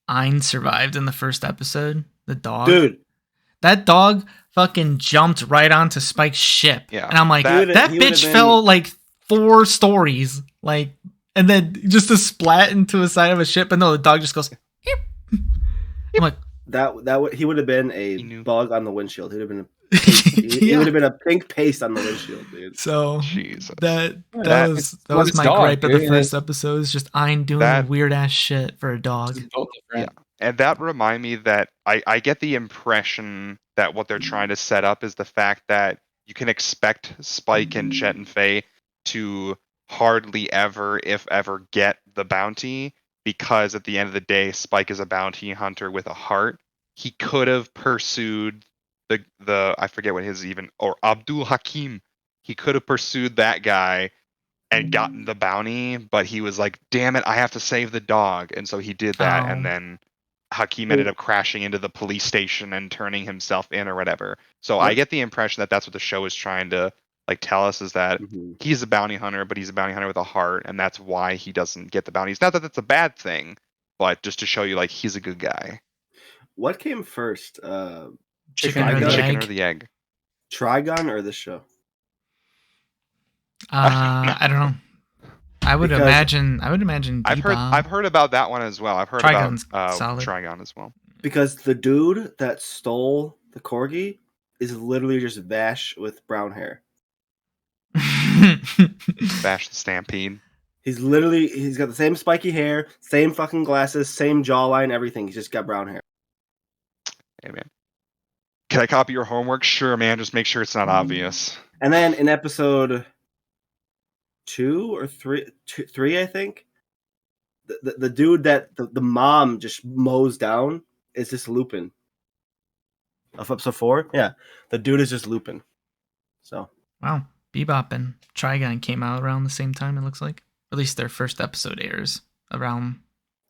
Ein survived in the first episode. The dog. dude. That dog fucking jumped right onto Spike's ship. Yeah, And I'm like, that- that he would've bitch been- fell like 4 stories. Like, and then just a splat into a side of a ship. And no, the dog just goes, "Yip." I'm like, He would have been He a knew. bug on the windshield. He would have been he yeah. would have been a pink paste on the windshield, dude. So Jesus. that That- was what was it's my dog, gripe of the dude. first episode. Is just Ein doing That- weird ass shit for a dog. It's both different. And that remind me that I get the impression that what they're trying to set up is the fact that you can expect Spike and Jet and Faye to hardly ever, if ever, get the bounty, because at the end of the day, Spike is a bounty hunter with a heart. He could have pursued the I forget what his even, or Abdul Hakim. He could have pursued that guy and gotten the bounty, but he was like, damn it, I have to save the dog. And so he did that, Oh. and then Hakim ended up crashing into the police station and turning himself in or whatever. So I What? get the impression that that's what the show is trying to like tell us, is that he's a bounty hunter, but he's a bounty hunter with a heart, and that's why he doesn't get the bounties. Not that that's a bad thing, but just to show you like he's a good guy. What came first, Chicken Trigon? or the Chicken egg? or the egg? Trigon or this show? I don't know. I would Because- imagine. I've heard about that one as well. I've heard Trigon's about solid. Trigon as well. Because the dude that stole the corgi is literally just Vash with brown hair. Bash the Stampede. He's got the same spiky hair, same fucking glasses, same jawline, everything. He's just got brown hair. Hey man. Can I copy your homework? Sure, man. Just make sure it's not obvious. And then in episode 2 or 3, I think, the dude that the mom just mows down is just Lupin. Of episode 4, yeah, the dude is just Lupin. So Wow, Bebop and Trigon came out around the same time. It looks like, at least their first episode airs around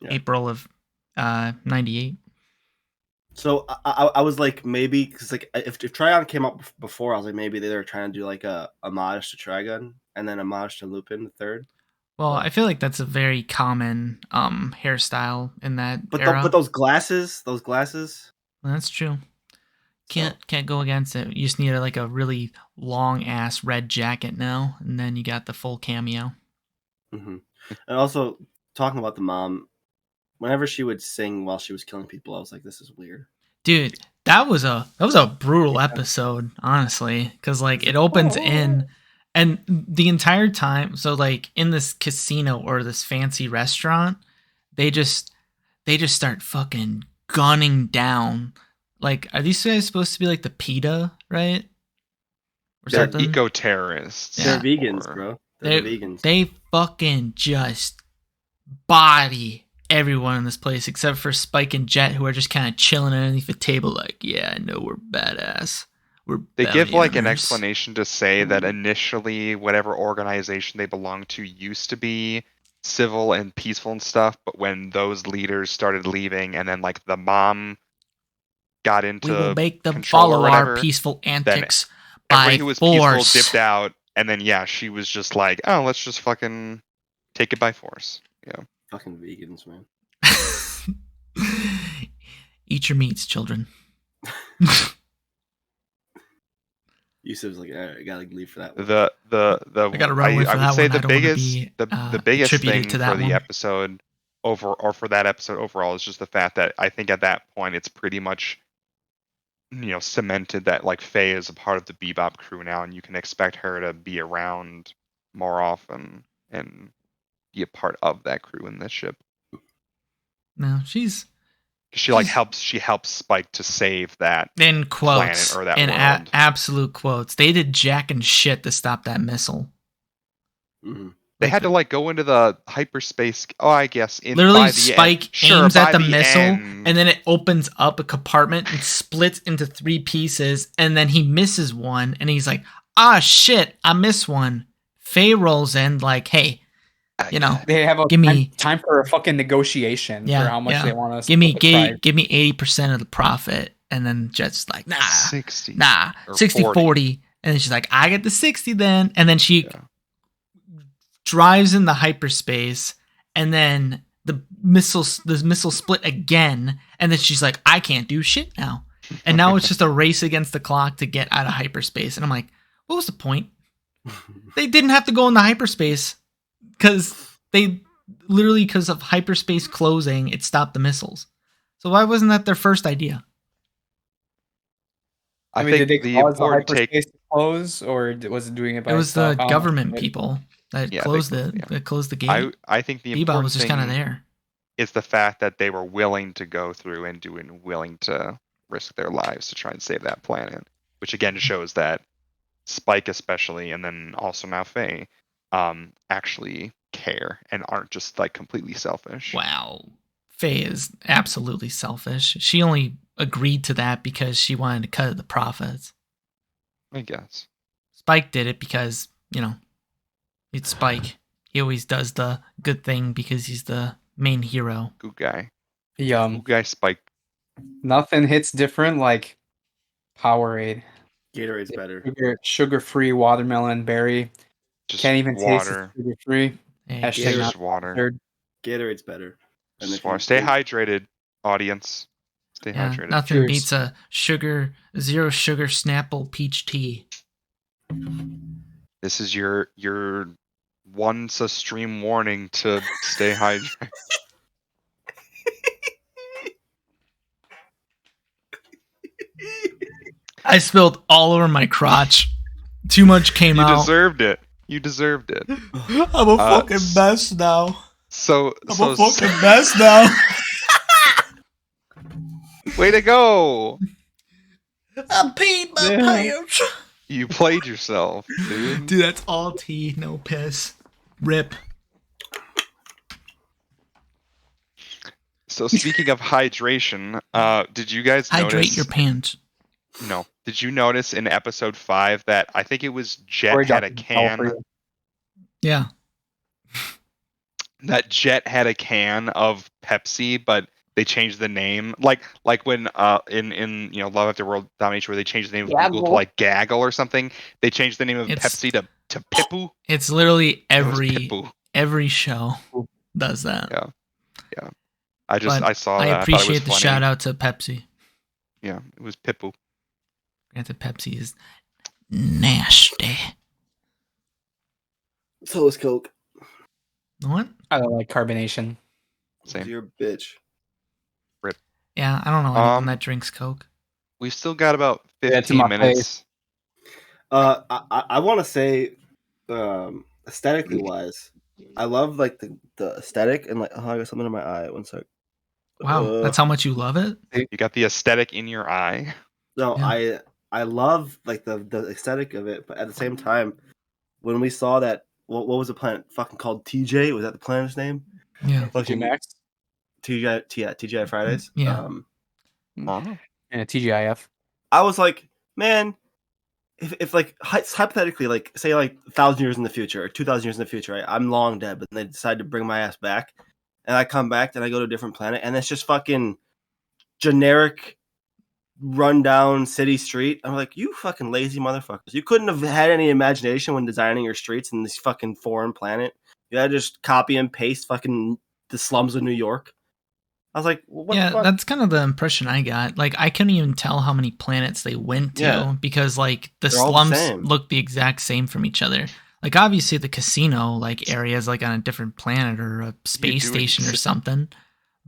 April of '98. So I was like, maybe because like if Trigon came out before, I was like, maybe they were trying to do like a homage to Trigon and then a homage to Lupin the third. Well, I feel like that's a very common hairstyle in that era. But those glasses. That's true. Can't go against it. You just need like a really long ass red jacket now, and then you got the full cameo. Mm-hmm. And also talking about the mom, whenever she would sing while she was killing people, I was like, this is weird. Dude, that was a brutal episode, honestly, because like it opens in, and the entire time, so like in this casino or this fancy restaurant, they just start fucking gunning down. Like, are these guys supposed to be like the PETA, right? Or They're something? eco terrorists. Yeah. They're vegans, bro. They're vegans. They fucking just body everyone in this place except for Spike and Jet, who are just kind of chilling underneath the table, like, yeah, I know we're badass. They give bounty like an hunters." explanation to say that initially whatever organization they belonged to used to be civil and peaceful and stuff, but when those leaders started leaving and then like the mom got We will into make them control or follow our whatever, peaceful then antics everybody by who was force. peaceful dipped out, and then she was just like, oh, let's just fucking take it by force. Yeah. Fucking vegans, man. Eat your meats, children. Yusuf's like, all right, I gotta leave for that one. I gotta run away I for would that say one. I the don't want to biggest be the biggest attributed thing to for that the one. episode for that episode overall is just the fact that I think at that point it's pretty much cemented that like Faye is a part of the Bebop crew now, and you can expect her to be around more often and be a part of that crew in this ship. No, she's She helps Spike to save that in planet quotes, or that in world. absolute quotes. They did jack and shit to stop that missile. Mm-hmm. They had to like go into the hyperspace. Oh, I guess Literally, Spike aims at the missile, end. and then it opens up a compartment and splits into 3 pieces, and then he misses one, and he's like, "Ah, shit, I missed one." Faye rolls in like, "Hey, They have give me time for a fucking negotiation for how much they want us. give me to price. give me 80% of the profit," and then Jet's like, "Nah, 60 or 60 40. And then she's like, "I get the 60 then," and then she drives in the hyperspace, and then the missile split again, and then she's like, "I can't do shit now," and now it's just a race against the clock to get out of hyperspace. And I'm like, what was the point? They didn't have to go in the hyperspace because of hyperspace closing, it stopped the missiles. So why wasn't that their first idea? I mean, did they cause the hyperspace to close, or was it doing it by itself? It was the government people that closed that closed the gate. I think the Bebop important was just kind of there. Is the fact that they were willing to go through and willing to risk their lives to try and save that planet, which again shows that Spike especially, and then also now Faye, actually care and aren't just like completely selfish. Wow. Faye is absolutely selfish. She only agreed to that because she wanted to cut the profits. I guess. Spike did it because, it's Spike. He always does the good thing because he's the main hero. Good guy. Yum. Good guy Spike. Nothing hits different like Powerade. Gatorade's better. Sugar-free watermelon berry. Just Can't even water. taste it. Sugar-free. Hey, Hashtag just not water. sponsored. Gatorade's better. And Just water. Stay hydrated, audience. Stay hydrated. Nothing Cheers. beats a zero sugar Snapple peach tea. This is your once a stream warning to stay hydrated. I spilled all over my crotch. Too much came out. You deserved it. You deserved it. I'm a fucking mess now. So I'm a fucking mess now. Way to go! I peed my pants. You played yourself, dude. Dude, that's all tea, no piss. Rip. So speaking of hydration, did you guys Hydrate notice? your pants. No. Did you notice in episode 5 that I think it was Jet had a can? Yeah. That Jet had a can of Pepsi, but they changed the name. Like when in Love After World Domination, where they changed the name of Google to like Gaggle or something. They changed the name of Pepsi to Pippu. It's literally Pippu. every show does that. Yeah. I saw that. I appreciate I thought it was the funny. shout out to Pepsi. Yeah, it was Pippu. Granted, Pepsi is nasty. So is Coke. What? I don't like carbonation. Same. You're a bitch. Rip. Yeah, I don't know anyone that drinks Coke. We've still got about to 15 my minutes. I want to say, aesthetically wise, I love like the aesthetic and like I got something in my eye. One sec. Wow, that's how much you love it? You got the aesthetic in your eye. No, Yeah. I love like the aesthetic of it, but at the same time, when we saw that, what was the planet fucking called? TJ? Was that the planet's name? Yeah. Fucking Max TGI Fridays. Yeah. and a TGIF. I was like, man, if like hypothetically, like say like 1,000 years in the future or 2,000 years in the future, right? I'm long dead, but they decide to bring my ass back, and I come back and I go to a different planet, and it's just fucking generic rundown city street. I'm like, you fucking lazy motherfuckers. You couldn't have had any imagination when designing your streets in this fucking foreign planet. You had to just copy and paste fucking the slums of New York. I was like, what the Yeah, fuck? that's kind of the impression I got. Like, I couldn't even tell how many planets they went to Yeah. because, like, the They're all the slums same. look the exact same from each other. Like, obviously, the casino, like, area is, like, on a different planet or a space doing station or s- something.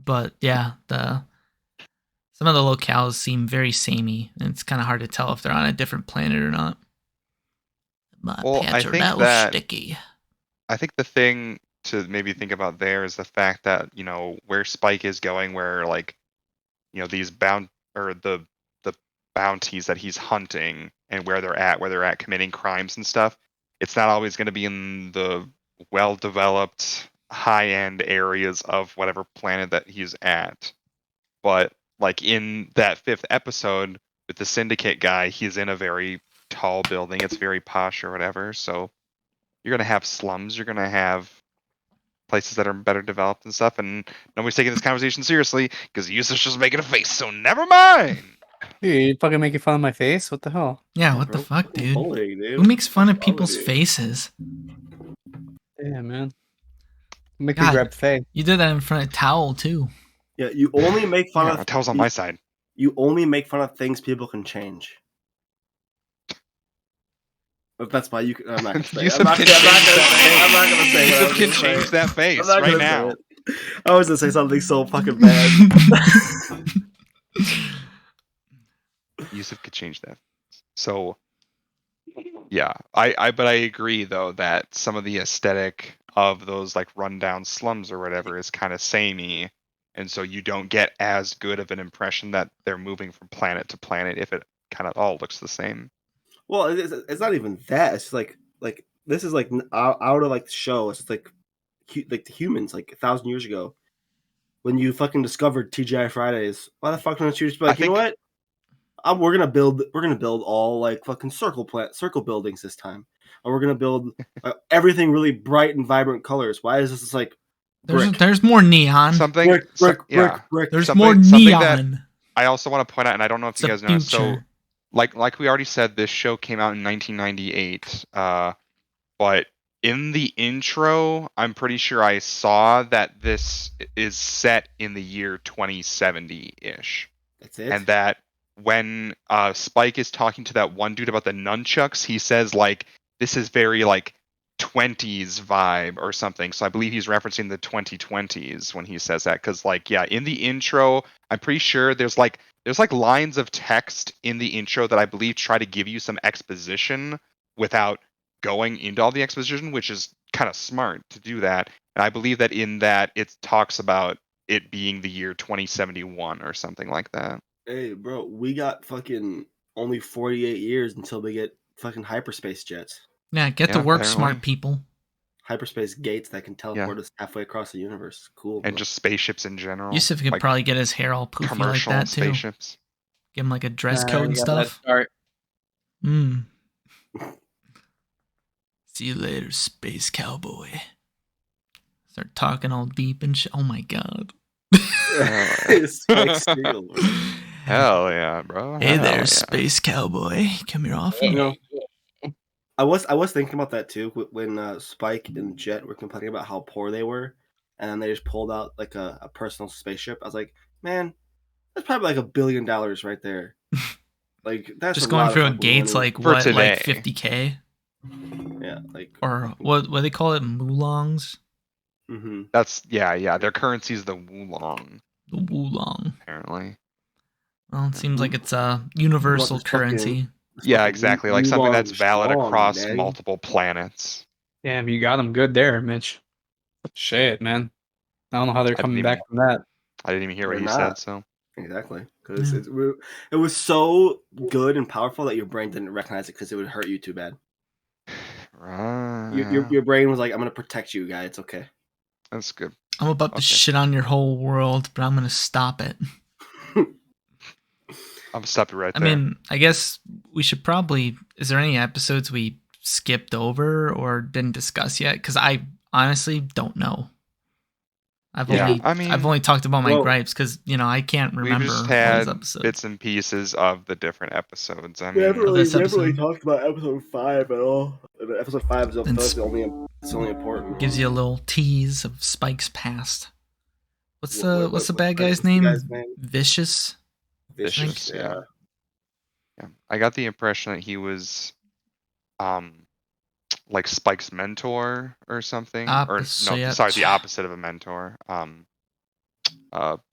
But, yeah, some of the locales seem very samey, and it's kind of hard to tell if they're on a different planet or not. My Well, pants are now sticky. I think the thing to maybe think about there is the fact that, where Spike is going, where like, these the bounties that he's hunting and where they're at committing crimes and stuff, it's not always going to be in the well-developed high-end areas of whatever planet that he's at. But like in that fifth episode with the syndicate guy, he's in a very tall building. It's very posh or whatever. So you're gonna have slums. You're gonna have places that are better developed and stuff. And nobody's taking this conversation seriously because Yusuf's just making a face. So never mind. Dude, you fucking making fun of my face? What the hell? Yeah, Yeah, what the bro. fuck, dude? Bullying, dude. Who makes fun of What's wrong with people's you? faces? Yeah, man. Make me God, grab Faye. you did that in front of Towel, too. Yeah, you only make fun Yeah, of my towel's on my side. you only make fun of things people can change. But that's why I'm not gonna say. Yusuf I'm not can gonna change say. that I'm not gonna face. say. what I Yusuf was can gonna change say. that I'm face not right gonna say now. it. I was gonna say something so fucking bad. Yusuf could change that. So yeah, but I agree though that some of the aesthetic of those like rundown slums or whatever is kind of samey, and so you don't get as good of an impression that they're moving from planet to planet if it kind of all looks the same. Well, it's not even that. It's just like this is like out of like the show. It's just like like the humans like 1,000 years ago when you fucking discovered TGI Fridays. Why the fuck don't you just be I like, you know think what? We're gonna build all like fucking circle buildings this time, and we're gonna build everything really bright and vibrant colors. Why is this just like brick, There's more neon. something, yeah, brick? There's more something that neon. I also want to point out, and I don't know if It's you the guys know. So, future. like we already said, this show came out in 1998. But in the intro, I'm pretty sure I saw that this is set in the year 2070-ish, That's it. and that when Spike is talking to that one dude about the nunchucks, he says like this is very like 20s vibe or something. So I believe he's referencing the 2020s when he says that, because like yeah, in the intro, I'm pretty sure there's like lines of text in the intro that I believe try to give you some exposition without going into all the exposition, which is kind of smart to do that. And I believe that in that it talks about it being the year 2071 or something like that. Hey, bro, we got fucking only 48 years until they get fucking hyperspace jets, Yeah, get to Yeah, work, apparently. smart people. hyperspace gates that can teleport Yeah. us halfway across the universe. Cool, And bro. just spaceships in general. Yusuf could like probably get his hair all poofy like commercial that, too. spaceships. Give him, like, a dress code and You got that stuff. start. Mm. See you later, space cowboy. Start talking all deep and shit. Oh, my God. Spike Spiegel, bro. Hell yeah, bro. Hey Hell there, yeah. space cowboy. Come here often. You know, I was thinking about that too when Spike and Jet were complaining about how poor they were, and then they just pulled out like a personal spaceship. I was like, man, that's probably like $1 billion right there. Like that's Just a going lot through a of fucking gate's money. like For what, today. like 50K? Yeah, like Or what do they call it? Moolongs? hmm That's yeah. Their currency is the Wulong, The Woolong. apparently. Well, it seems like it's a universal this fucking- currency. Yeah, exactly. Like something that's valid Strong, across daddy. multiple planets. damn, you got him good there, Mitch. Shit, man. I don't know how they're I didn't coming back even- from that. I didn't even hear what They're he not. said, so Exactly, because Yeah. it was so good and powerful that your brain didn't recognize it because it would hurt you too bad. Your brain was like, "I'm gonna protect you, guy. It's okay." That's good. I'm about to Okay. shit on your whole world, but I'm gonna stop it. I'm stopping right I there. mean, I guess we should probably. Is there any episodes we skipped over or didn't discuss yet? Because I honestly don't know. I've only talked about my Well, gripes because I can't We've remember just all had those episodes. bits and pieces of the different episodes. I we haven't mean, really, this we haven't really episode. talked about episode 5 at all. Episode 5 is And the only important. Gives you a little tease of Spike's past. What's the bad what's guy's the name? guy's name? Vicious. Vicious, yeah. yeah. I got the impression that he was, like Spike's mentor or something, or no, Opposite. sorry, the opposite of a mentor.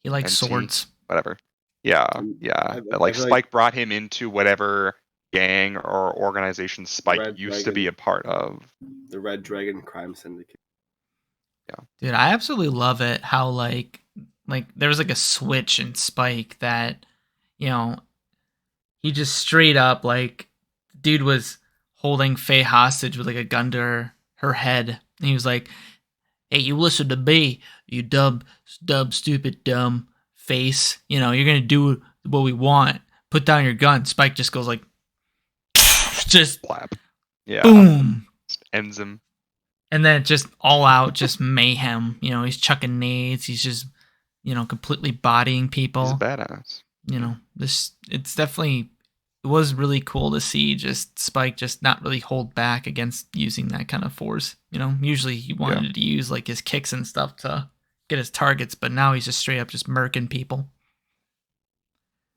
He likes MC, swords. whatever. Yeah. That like feel Spike brought him into whatever gang or organization Spike Red used to Dragon. be a part of. The Red Dragon Crime Syndicate. Dude, I absolutely love it how like there was like a switch in Spike that he just straight up like dude was holding Faye hostage with like a gun to her head, and he was like, "Hey, you listen to me, you dumb, stupid, dumb face. You're gonna do what we want. Put down your gun." Spike just goes like, just Slap. Yeah. boom. Just ends him. And then just all out, just mayhem. He's chucking nades. He's just, completely bodying people. He's a badass. It was really cool to see just Spike just not really hold back against using that kind of force. Usually he wanted to use like his kicks and stuff to get his targets, but now he's just straight up just murking people.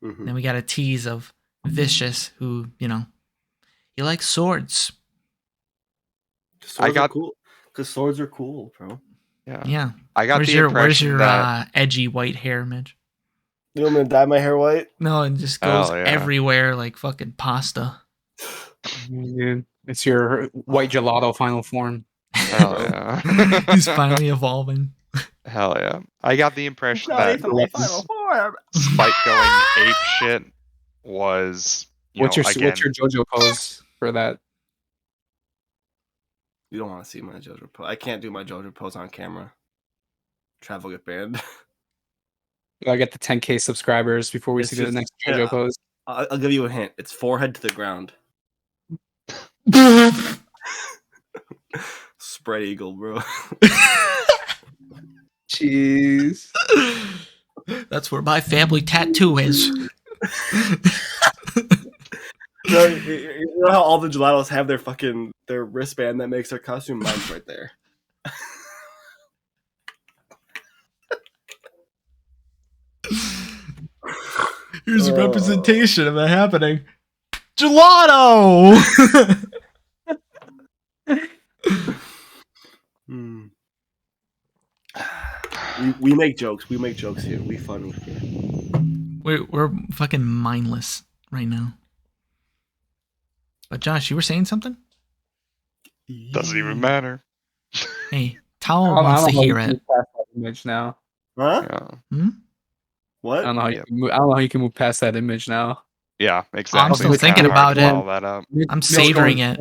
Mm-hmm. Then we got a tease of Vicious, who, he likes swords. Cool. Because swords are cool, bro. Yeah. I got where's the your impression that edgy white hair, Midge? You want me to dye my hair white? No, it just goes everywhere like fucking pasta. Dude, it's your white gelato final form. Hell yeah. He's finally evolving. Hell yeah. I got the impression that final form. Spike going ape shit was What's your again, JoJo pose for that? You don't want to see my JoJo pose. I can't do my JoJo pose on camera. Trav will get banned. I get the 10K subscribers before we It's see the just- next yeah. JoJo pose. I'll give you a hint. It's forehead to the ground. Spread eagle, bro. Jeez. That's where my family tattoo is. You know how all the gelatos have their wristband that makes their costume? Mine's right there. Here's a representation of that happening. Gelato! We make jokes. We make jokes here. We funny here. We're fucking mindless right now. But Josh, you were saying something? doesn't even matter. Hey, Towel wants to hear it. Image now. Huh? Yeah. What? I don't know how you can move, I don't know how you can move past that image now. Yeah, exactly. I'm still It's kinda thinking hard about to it. follow that up. I'm savoring it.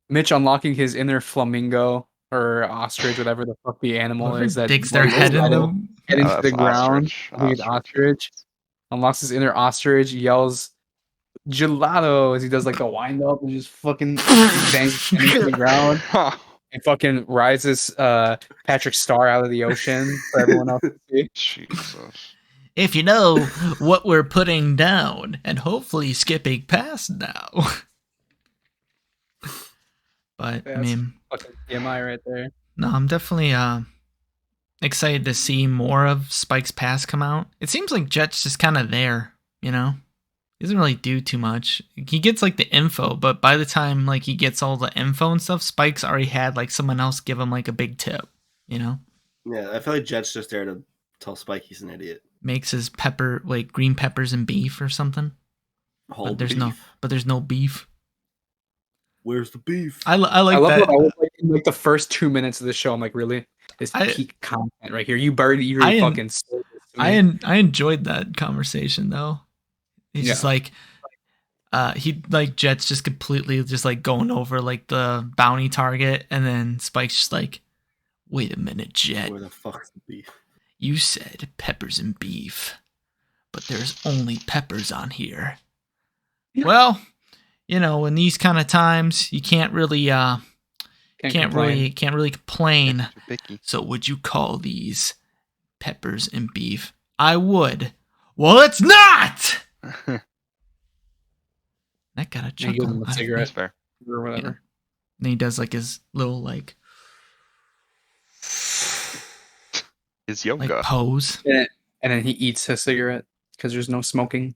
Mitch unlocking his inner flamingo or ostrich, whatever the fuck the animal Whoever is that digs their head in them. head into the That's ground. ostrich. I think it's ostrich. Unlocks his inner ostrich, yells gelato as he does like the wind up and just fucking bangs into the ground and fucking rises Patrick Star out of the ocean for everyone else to see. Jesus. If you know what we're putting down, and hopefully skipping past now. But That's I mean, fucking TMI right there. no, I'm definitely excited to see more of Spike's past come out. It seems like Jet's just kind of there, He doesn't really do too much. He gets like the info, but by the time like he gets all the info and stuff, Spike's already had like someone else give him like a big tip, Yeah, I feel like Jet's just there to tell Spike he's an idiot. Makes his pepper like green peppers and beef or something. But there's no beef. Where's the beef? I like I love that. what I was like in like the first 2 minutes of the show. I'm like, really? This peak content right here. You really fucking sold this to me. I enjoyed that conversation though. He's just like he like Jet's just completely just like going over like the bounty target, and then Spike's just like, wait a minute, Jet. Where the fuck's the beef? You said peppers and beef, but there's only peppers on here. Yeah. Well, in these kind of times, you can't really can't really complain. So would you call these peppers and beef. I would. Well, it's not! That got a And he gives chuckle him a out of cigarette. me. That's fair. Or whatever. Yeah. Then he does like his little like His yoga. pose. And then he eats his cigarette because there's no smoking.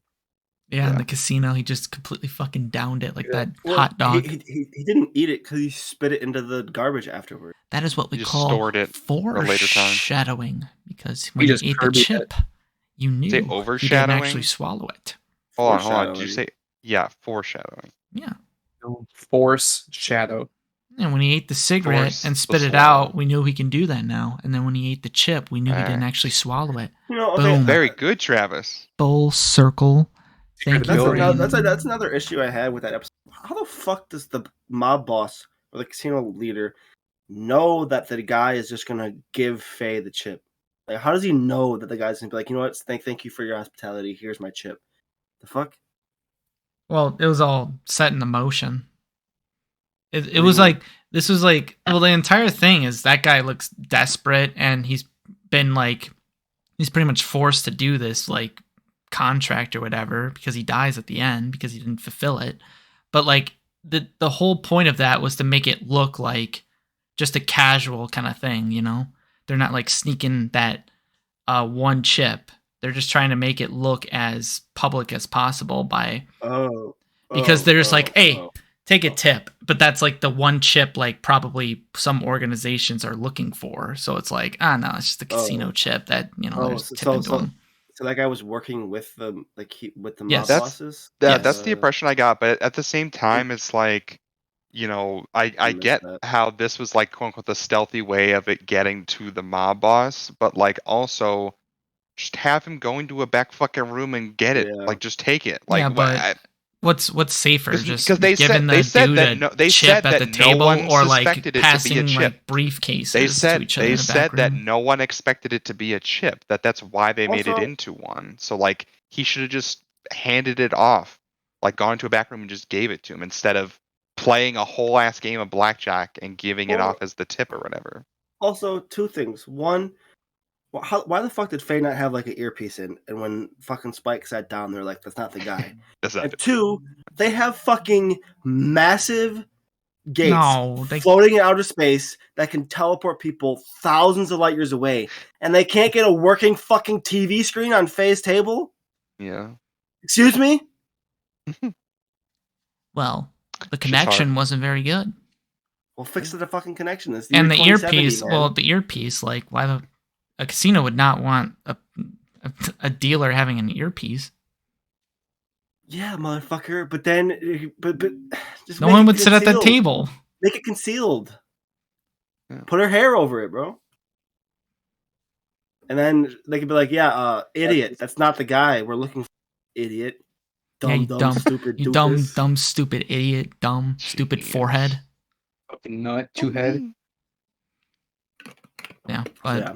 Yeah, in Yeah. the casino, he just completely fucking downed it like that Well, hot dog. He didn't eat it because he spit it into the garbage afterward. That is what we He just call stored it for a later time. foreshadowing. Because when He you just ate the Kirby'd chip, you knew he didn't overshadowing? actually swallow it. Hold on. Did you Foreshadowing. say? Yeah, foreshadowing. Yeah. No force shadow. And when he ate the cigarette Force and the spit it swallow. out, we knew he can do that now. And then when he ate the chip, we knew he didn't actually swallow it. You know, Boom. Very good, Travis. Full circle. Thank you, That's Brandon. That's another issue I had with that episode. How the fuck does the mob boss or the casino leader know that the guy is just gonna give Faye the chip? Like, how does he know that the guy's gonna be like, you know what? Thank you for your hospitality. Here's my chip. The fuck? Well, it was all set into motion. It do was you mean? like, this was like, well, the entire thing is that guy looks desperate and he's been like, he's pretty much forced to do this like contract or whatever because he dies at the end because he didn't fulfill it. But like the whole point of that was to make it look like just a casual kind of thing, you know? They're not like sneaking that one chip. They're just trying to make it look as public as possible by because they're just like, hey, take a tip. But that's like the one chip like probably some organizations are looking for. So it's like, no, it's just a casino chip that, you know, there's tipping to them. So that guy was working with the with the mob Yes. bosses. That's the impression I got. But at the same time, it's like, you know, I missed get that. how this was like quote unquote the stealthy way of it getting to the mob boss, but like also just have him go into a back fucking room and get it. Yeah. Like just take it. Like Yeah, but what's safer? Just because they giving said the that dude they a chip said at that the no table one or like suspected it to be a passing chip. like briefcases They to said each other in the back that room. no one expected it to be a chip. That's why they made it Also- into one. So like he should have just handed it off, like gone to a back room and just gave it to him instead of playing a whole ass game of blackjack and giving it Or- off as the tip or whatever. Also, two things. One, why the fuck did Faye not have like an earpiece in? And when fucking Spike sat down, they're like, "That's not the guy." That's not And it. two, they have fucking massive gates No, they- floating in outer space that can teleport people thousands of light years away, and they can't get a working fucking TV screen on Faye's table. Yeah. Excuse me. Well, the Shit's hard. connection wasn't very good. Well, fix the fucking connection. It's And the 2070, earpiece, man. well, the earpiece, like a casino would not want a dealer having an earpiece. Yeah, motherfucker. But then, but just No make one it would sit at that concealed. table. Make it concealed. Yeah. Put her hair over it, bro. And then they could be like, "Yeah, idiot. That's not the guy we're looking for. Idiot. Yeah, you dumb, stupid, you doofus." dumb, stupid idiot, dumb, stupid Jeez. forehead. Fucking nut, two head. Yeah, but Yeah.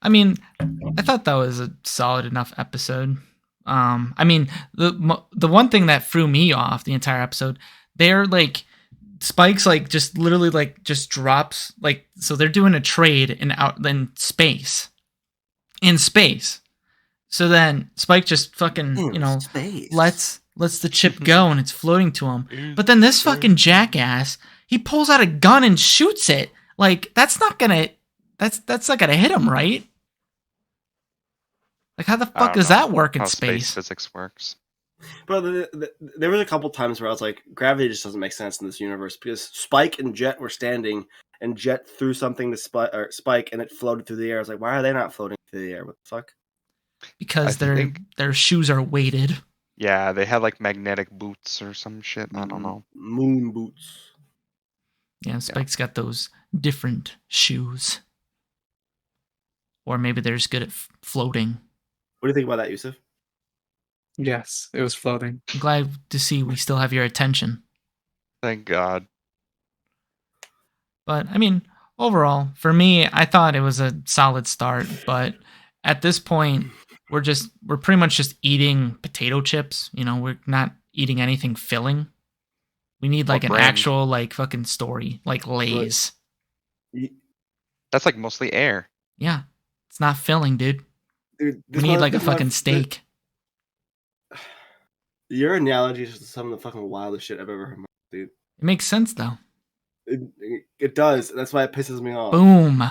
I mean, I thought that was a solid enough episode. I mean, the one thing that threw me off the entire episode, they're like Spike's like just literally like just drops like so they're doing a trade in space. In space. So then Spike just fucking, you know, Space. lets the chip go and it's floating to him. But then this fucking jackass, he pulls out a gun and shoots it. Like that's not gonna hit him, right? Like how the I fuck don't does know that work in how space? physics works. Bro, there was a couple times where I was like, gravity just doesn't make sense in this universe because Spike and Jet were standing and Jet threw something to Spike and it floated through the air. I was like, why are they not floating through the air? What the fuck? Because I think- their shoes are weighted. Yeah, they had like magnetic boots or some shit. I don't know. Moon boots. Yeah, Spike's got those different shoes. Or maybe they're just good at floating. What do you think about that, Yusuf? Yes, it was floating. I'm glad to see we still have your attention. Thank God. But I mean, overall, for me, I thought it was a solid start. But at this point, we're pretty much just eating potato chips. You know, we're not eating anything filling. We need like What an brand? actual like fucking story, like Lay's. That's like mostly air. Yeah, it's not filling, dude. Dude, We need like a fucking steak. Your analogy is some of the fucking wildest shit I've ever heard, dude. It makes sense though. It does. That's why it pisses me off. Boom.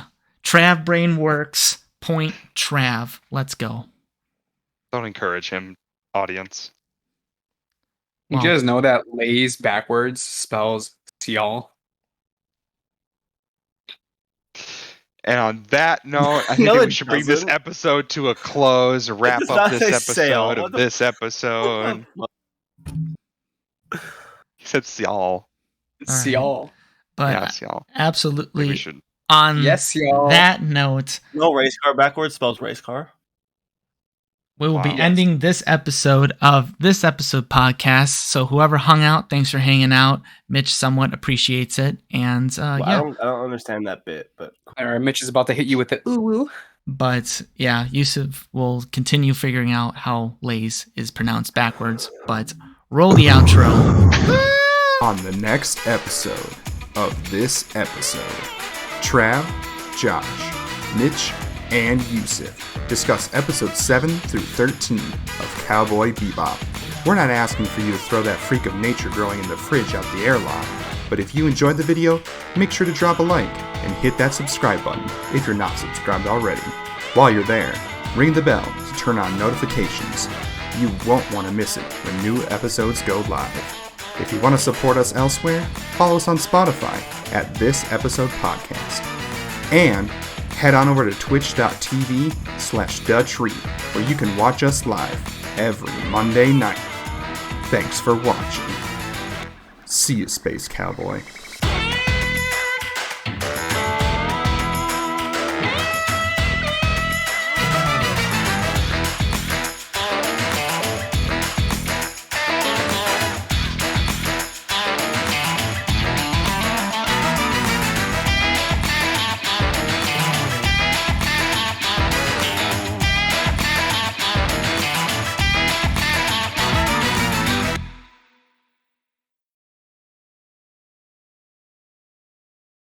Trav brain works. Point Trav. Let's go. Don't encourage him, audience. You guys know that Lay's backwards spells y'all. And on that note, I think No, that it we should bring this doesn't. episode to a close, wrap does up not this say episode sail. of What the this episode. He said y'all. It's All right. y'all. But Yes, y'all. I think absolutely we should. on Yes, y'all. that note, No, race car backwards spells race car. we will be Wow. ending this episode of this episode podcast. So whoever hung out, thanks for hanging out. Mitch somewhat appreciates it. And Well, yeah. I don't understand that bit, but All right, Mitch is about to hit you with the ooh. But yeah, Yusuf will continue figuring out how Lays is pronounced backwards. But roll the outro. On the next episode of this episode, Trav, Josh, Mitch, and Yusuf discuss episodes 7 through 13 of Cowboy Bebop. We're not asking for you to throw that freak of nature growing in the fridge out the airlock, but if you enjoyed the video, make sure to drop a like and hit that subscribe button if you're not subscribed already. While you're there, ring the bell to turn on notifications. You won't want to miss it when new episodes go live. If you want to support us elsewhere, follow us on Spotify at This Episode Podcast. And head on over to twitch.tv/Dutch Reed, where you can watch us live every Monday night. Thanks for watching. See you, Space Cowboy.